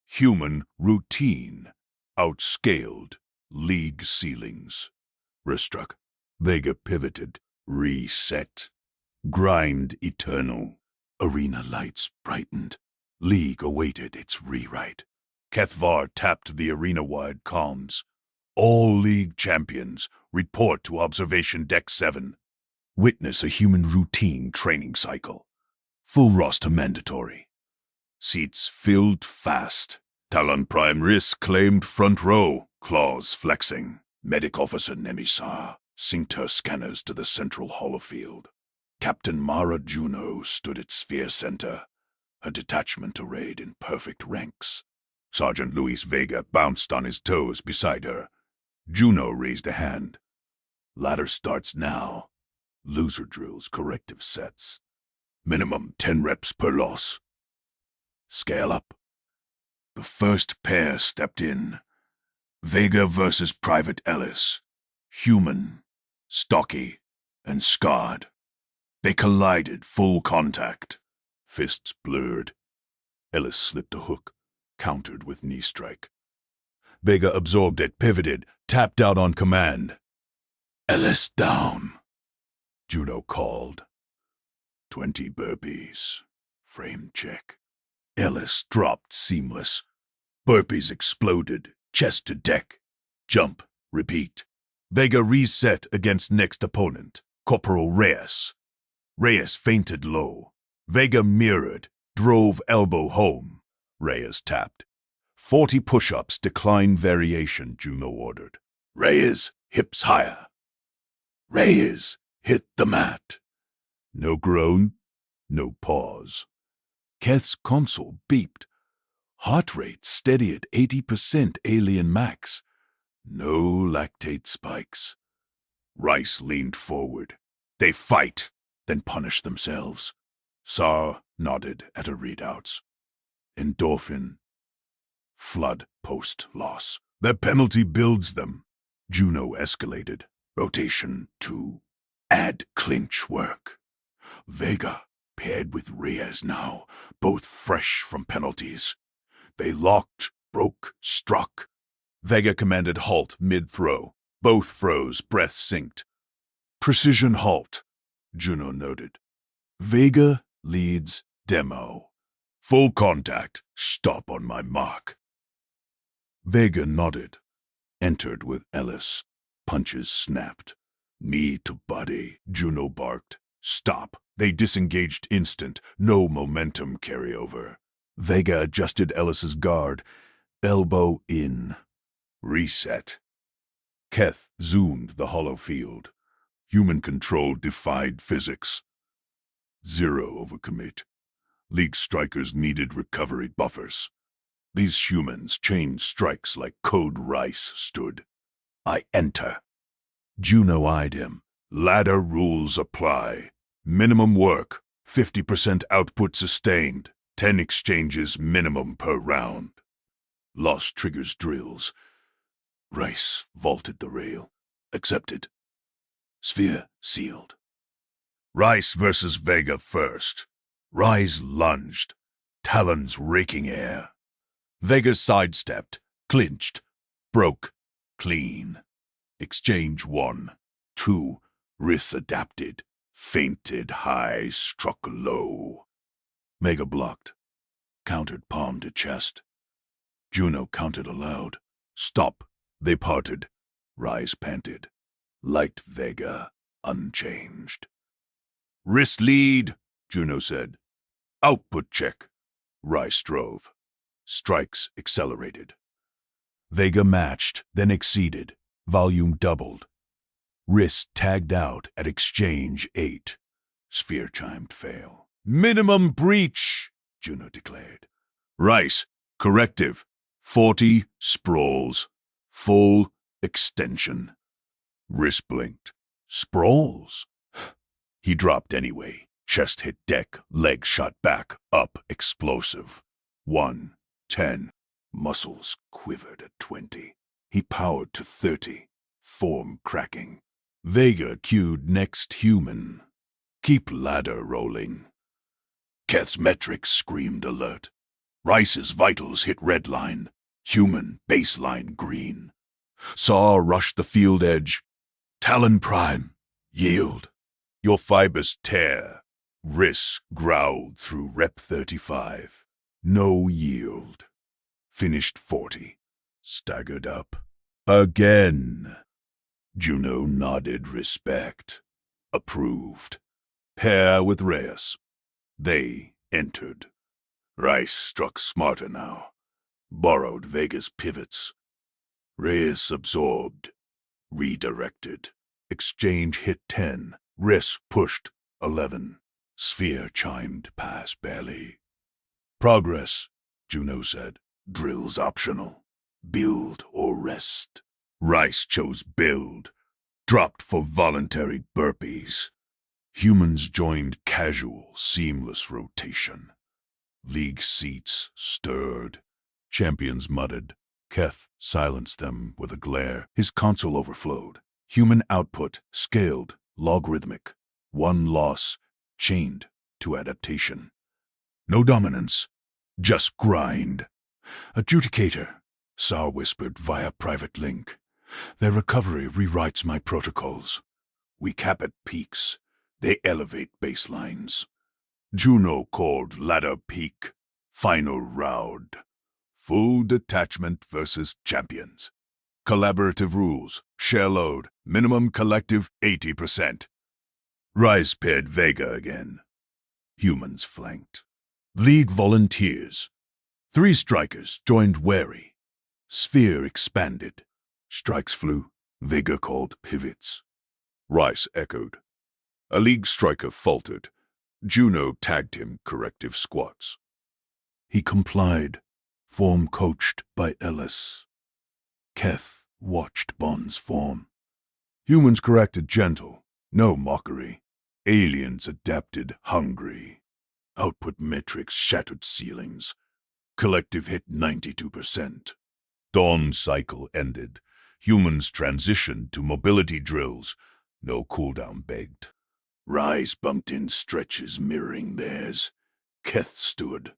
Human routine outscaled league ceilings. Wrist-struck. Vega pivoted. Reset. Grind eternal. Arena lights brightened. League awaited its rewrite. Kethvar tapped the arena-wide comms. All League champions report to Observation Deck 7. Witness a human routine training cycle. Full roster mandatory. Seats filled fast. Talon Prime Risk claimed front row, claws flexing. Medic Officer Nemisar synced her scanners to the central holofield. Captain Mara Juno stood at Sphere Center, her detachment arrayed in perfect ranks. Sergeant Luis Vega bounced on his toes beside her. Juno raised a hand. Ladder starts now. Loser drills corrective sets. Minimum 10 reps per loss. Scale up. The first pair stepped in. Vega versus Private Ellis. Human, stocky, and scarred. They collided, full contact. Fists blurred. Ellis slipped a hook, countered with knee strike. Vega absorbed it, pivoted, tapped out on command. Ellis down. Juno called. 20 burpees. Frame check. Ellis dropped seamless. Burpees exploded, chest to deck. Jump, repeat. Vega reset against next opponent, Corporal Reyes. Reyes fainted low. Vega mirrored, drove elbow home. Reyes tapped. 40 push-ups, decline variation, Juno ordered. Reyes, hips higher. Reyes, hit the mat. No groan, no pause. Keth's console beeped. Heart rate steady at 80% alien max. No lactate spikes. Rice leaned forward. They fight, then punish themselves. Sar nodded at her readouts. Endorphin. Flood post-loss. Their penalty builds them. Juno escalated. Rotation 2. Add clinch work. Vega paired with Reyes now, both fresh from penalties. They locked, broke, struck. Vega commanded halt mid-throw. Both froze, breath synced. Precision halt, Juno noted. Vega leads demo. Full contact, stop on my mark. Vega nodded, entered with Ellis. Punches snapped. Knee to body, Juno barked. Stop. They disengaged instant, no momentum carryover. Vega adjusted Ellis's guard. Elbow in. Reset. Keth zoomed the hollow field. Human control defied physics. 0 overcommit. League strikers needed recovery buffers. These humans chained strikes like Code Rice stood. I enter. Juno eyed him. Ladder rules apply. Minimum work, 50% output sustained, 10 exchanges minimum per round. Loss triggers drills. Rice vaulted the rail. Accepted. Sphere sealed. Rice versus Vega first. Rice lunged, talons raking air. Vega sidestepped, clinched, broke, clean. Exchange 1. 2. Riss adapted. Fainted high, struck low. Vega blocked. Countered palm to chest. Juno counted aloud. Stop. They parted. Rise panted. Light Vega, unchanged. Wrist lead, Juno said. Output check. Rice drove. Strikes accelerated. Vega matched, then exceeded. Volume doubled. Wrist tagged out at exchange 8. Sphere chimed fail. Minimum breach, Juno declared. Rice, corrective. 40 sprawls. Full Extension. Wrist blinked. Sprawls. He dropped anyway. Chest hit deck, leg shot back, up, explosive. 1, 10. Muscles quivered at 20. He powered to 30. Form cracking. Vega cued next human. Keep ladder rolling. Keth's metrics screamed alert. Rice's vitals hit red line. Human baseline green. Saw rushed the field edge. Talon prime. Yield. Your fibers tear. Risk growled through rep 35. No yield. Finished 40. Staggered up. Again. Juno nodded respect. Approved. Pair with Reyes. They entered. Rice struck smarter now. Borrowed Vega's pivots. Reyes absorbed. Redirected. Exchange hit 10. Risk pushed 11. Sphere chimed past barely. Progress, Juno said. Drills optional. Build or rest. Rice chose build. Dropped for voluntary burpees. Humans joined casual, seamless rotation. League seats stirred. Champions muttered. Keth silenced them with a glare. His console overflowed. Human output scaled, logarithmic. One loss, chained to adaptation. No dominance, just grind. Adjudicator, Sar whispered via private link. Their recovery rewrites my protocols. We cap at peaks. They elevate baselines. Juno called ladder peak. Final round. Full detachment versus champions. Collaborative rules. Share load. Minimum collective 80%. Rice paired Vega again. Humans flanked. League volunteers. 3 strikers joined wary. Sphere expanded. Strikes flew. Vega called pivots. Rice echoed. A League striker faltered. Juno tagged him corrective squats. He complied, form coached by Ellis. Keth watched Bond's form. Humans corrected gentle, no mockery. Aliens adapted hungry. Output metrics shattered ceilings. Collective hit 92%. Dawn cycle ended. Humans transitioned to mobility drills. No cooldown begged. Rise bumped in stretches mirroring theirs. Keth stood.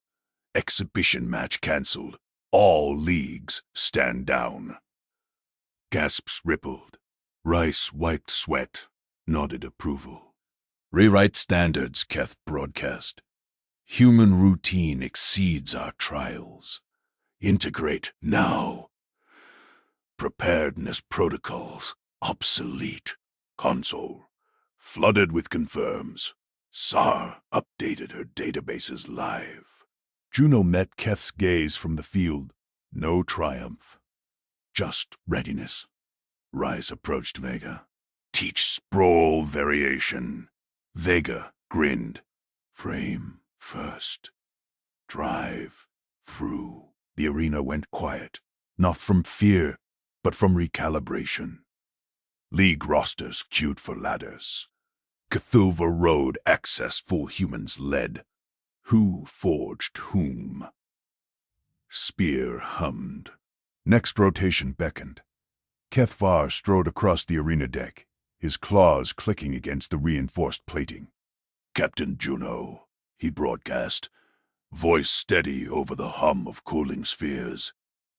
Exhibition match cancelled. All leagues stand down. Gasps rippled. Rice wiped sweat, nodded approval. Rewrite standards, Keth broadcast. Human routine exceeds our trials. Integrate now. Preparedness protocols obsolete. Console flooded with confirms. SAR updated her databases live. Juno met Keth's gaze from the field. No triumph. Just readiness. Rice approached Vega. Teach sprawl variation. Vega grinned. Frame first. Drive through. The arena went quiet. Not from fear, but from recalibration. League rosters queued for ladders. Cthulva Road access full humans led. Who forged whom? Spear hummed. Next rotation beckoned. Kethvar strode across the arena deck, his claws clicking against the reinforced plating. Captain Juno, he broadcast, voice steady over the hum of cooling spheres.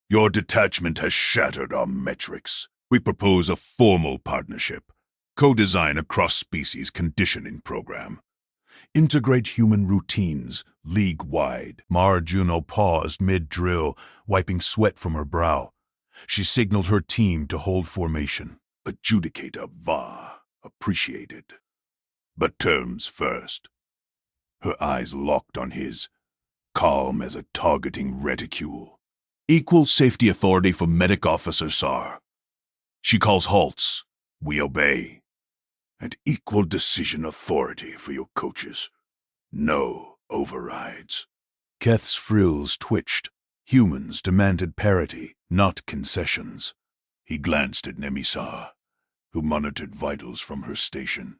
Your detachment has shattered our metrics. We propose a formal partnership. Co-design a cross-species conditioning program. Integrate human routines, league-wide. Mara Juno paused mid-drill, wiping sweat from her brow. She signaled her team to hold formation. Adjudicator Va, appreciated. But terms first. Her eyes locked on his, calm as a targeting reticule. Equal safety authority for Medic Officer SAR. She calls halts. We obey. And equal decision authority for your coaches. No overrides. Keth's frills twitched. Humans demanded parity, not concessions. He glanced at Nemisar, who monitored vitals from her station,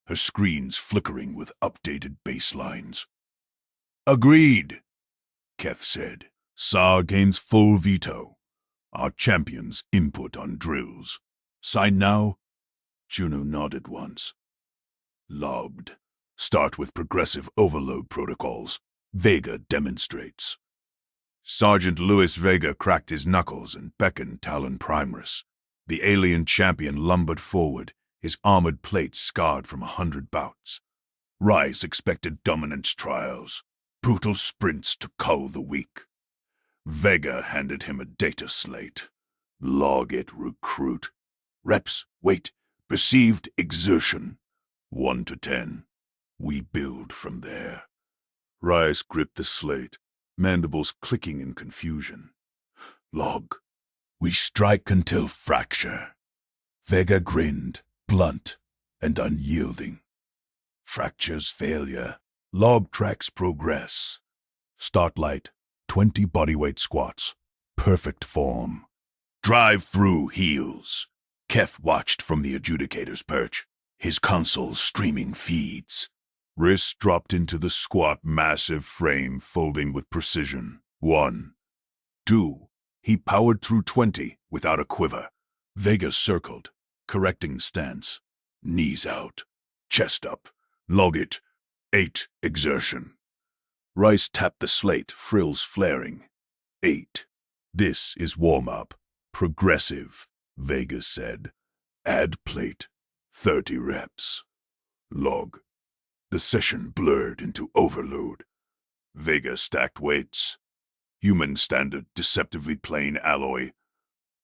her screens flickering with updated baselines. Agreed, Keth said. Sa gains full veto. Our champion's input on drills. Sign now? Juno nodded once. Logged. Start with progressive overload protocols. Vega demonstrates. Sergeant Louis Vega cracked his knuckles and beckoned Talon Primaris. The alien champion lumbered forward, his armored plates scarred from 100 bouts. Rise expected dominance trials, brutal sprints to cull the weak. Vega handed him a data slate. Log it, recruit. Reps, weight, perceived exertion. 1 to 10. We build from there. Rise gripped the slate, mandibles clicking in confusion. Log. We strike until fracture. Vega grinned, blunt and unyielding. Fractures failure. Log tracks progress. Start light. 20 bodyweight squats. Perfect form. Drive through heels. Kef watched from the adjudicator's perch, his console streaming feeds. Wrists dropped into the squat, massive frame folding with precision. 1. 2. He powered through 20 without a quiver. Vega circled, correcting stance. Knees out. Chest up. Log it. 8. Exertion. Rice tapped the slate, frills flaring. 8. This is warm-up. Progressive, Vega said. Add plate. 30 reps. Log. The session blurred into overload. Vega stacked weights. Human standard deceptively plain alloy.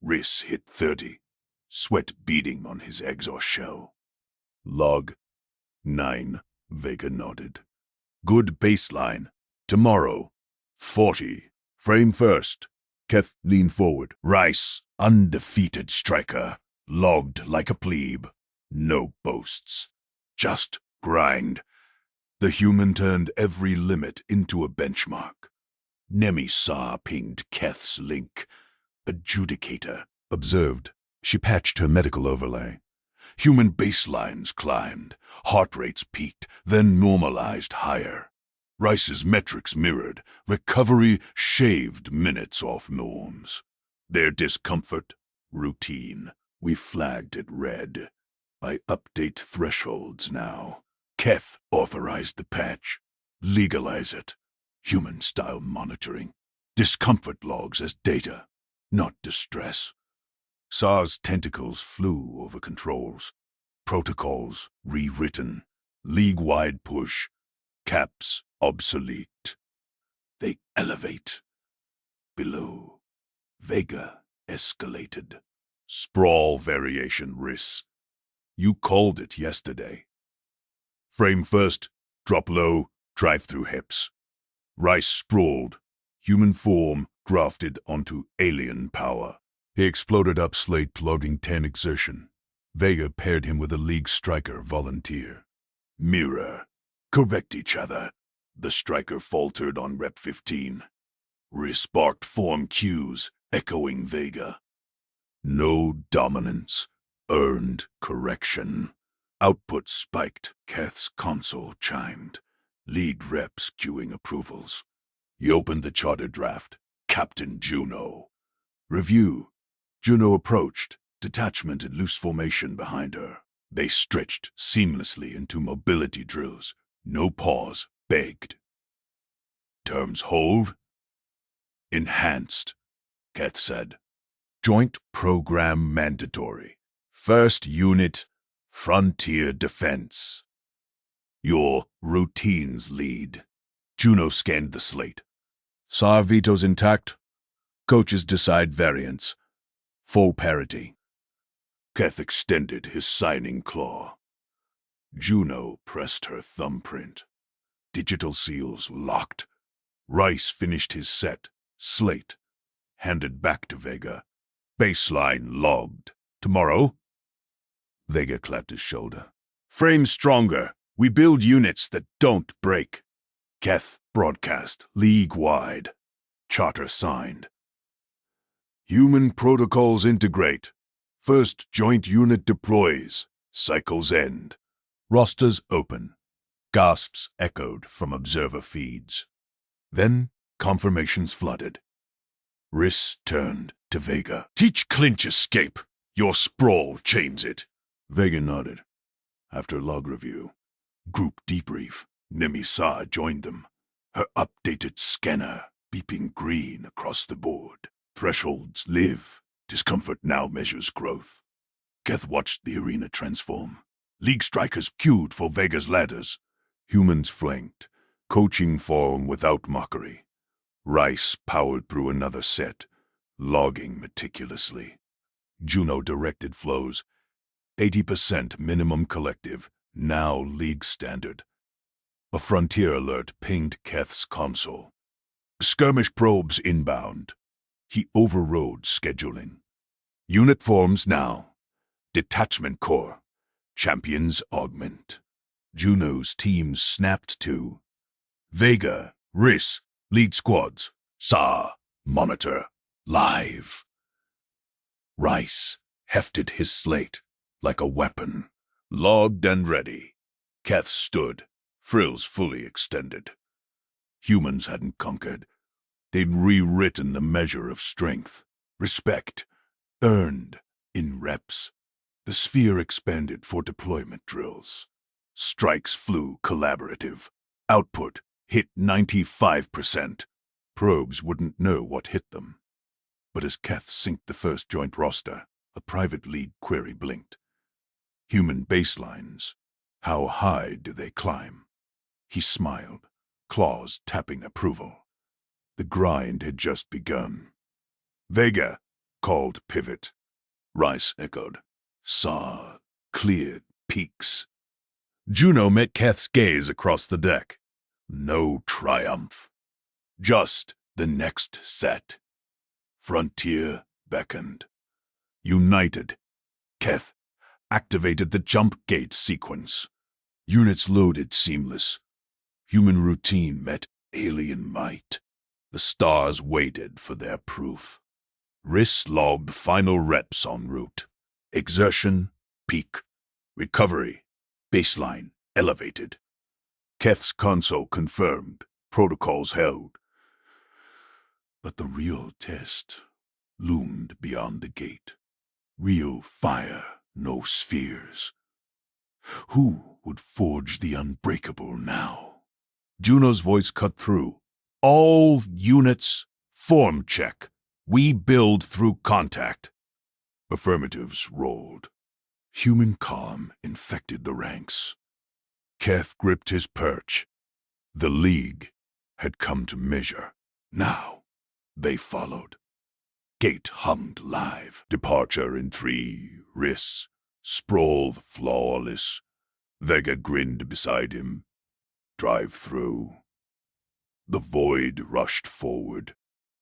Riss hit 30. Sweat beading on his exhaust shell. Log. 9. Vega nodded. Good baseline. Tomorrow. 40. Frame first. Keth leaned forward. Rice, undefeated striker. Logged like a plebe. No boasts. Just grind. The human turned every limit into a benchmark. Nemisar pinged Keth's link. Adjudicator observed. She patched her medical overlay. Human baselines climbed. Heart rates peaked, then normalized higher. Rice's metrics mirrored. Recovery shaved minutes off norms. Their discomfort, routine. We flagged it red. I update thresholds now. Keth authorized the patch. Legalize it. Human-style monitoring. Discomfort logs as data, not distress. SAR's tentacles flew over controls. Protocols rewritten. League-wide push. Caps obsolete. They elevate. Below. Vega escalated. Sprawl variation risks. You called it yesterday. Frame first, drop low, drive through hips. Rice sprawled, human form grafted onto alien power. He exploded up slate, loading 10 exertion. Vega paired him with a league striker volunteer. Mirror. Correct each other. The striker faltered on rep 15. Resparked form cues, echoing Vega. No dominance. Earned correction. Output spiked. Keth's console chimed. Lead reps queuing approvals. He opened the charter draft. Captain Juno. Review. Juno approached, detachment in loose formation behind her. They stretched seamlessly into mobility drills. No pause, begged. Terms hold? Enhanced, Keth said. Joint program mandatory. First unit, frontier defense. Your routines lead. Juno scanned the slate. SAR vetoes intact. Coaches decide variants. Full parity. Keth extended his signing claw. Juno pressed her thumbprint. Digital seals locked. Rice finished his set. Slate. Handed back to Vega. Baseline logged. Tomorrow? Vega clapped his shoulder. Frame stronger. We build units that don't break. Keth broadcast league-wide. Charter signed. Human protocols integrate. First joint unit deploys. Cycles end. Rosters open. Gasps echoed from observer feeds. Then confirmations flooded. Riss turned to Vega. Teach Clinch escape. Your sprawl chains it. Vega nodded. After log review, group debrief, Nemisa joined them. Her updated scanner beeping green across the board. Thresholds live. Discomfort now measures growth. Keth watched the arena transform. League strikers queued for Vega's ladders. Humans flanked, coaching form without mockery. Rice powered through another set, logging meticulously. Juno directed flows. 80% minimum collective, now league standard. A frontier alert pinged Keth's console. Skirmish probes inbound. He overrode scheduling. Unit forms now. Detachment Corps. Champions augment. Juno's teams snapped to. Vega, Riss, lead squads. Sa, monitor, live. Rice hefted his slate like a weapon, logged and ready. Keth stood, frills fully extended. Humans hadn't conquered. They'd rewritten the measure of strength, respect, earned in reps. The sphere expanded for deployment drills. Strikes flew collaborative. Output hit 95%. Probes wouldn't know what hit them. But as Keth synced the first joint roster, a private lead query blinked. Human baselines. How high do they climb? He smiled, claws tapping approval. The grind had just begun. Vega, called pivot. Rice echoed. Saw, cleared, peaks. Juno met Keth's gaze across the deck. No triumph. Just the next set. Frontier beckoned. United. Keth activated the jump gate sequence. Units loaded seamless. Human routine met alien might. The stars waited for their proof. Riss logged final reps en route. Exertion, peak. Recovery, baseline, elevated. Keth's console confirmed. Protocols held. But the real test loomed beyond the gate. Real fire, no spheres. Who would forge the unbreakable now? Juno's voice cut through. All units, form check. We build through contact. Affirmatives rolled. Human calm infected the ranks. Keth gripped his perch. The League had come to measure. Now they followed. Gate hummed live. Departure in 3. Riss sprawled flawless. Vega grinned beside him. Drive through. The void rushed forward.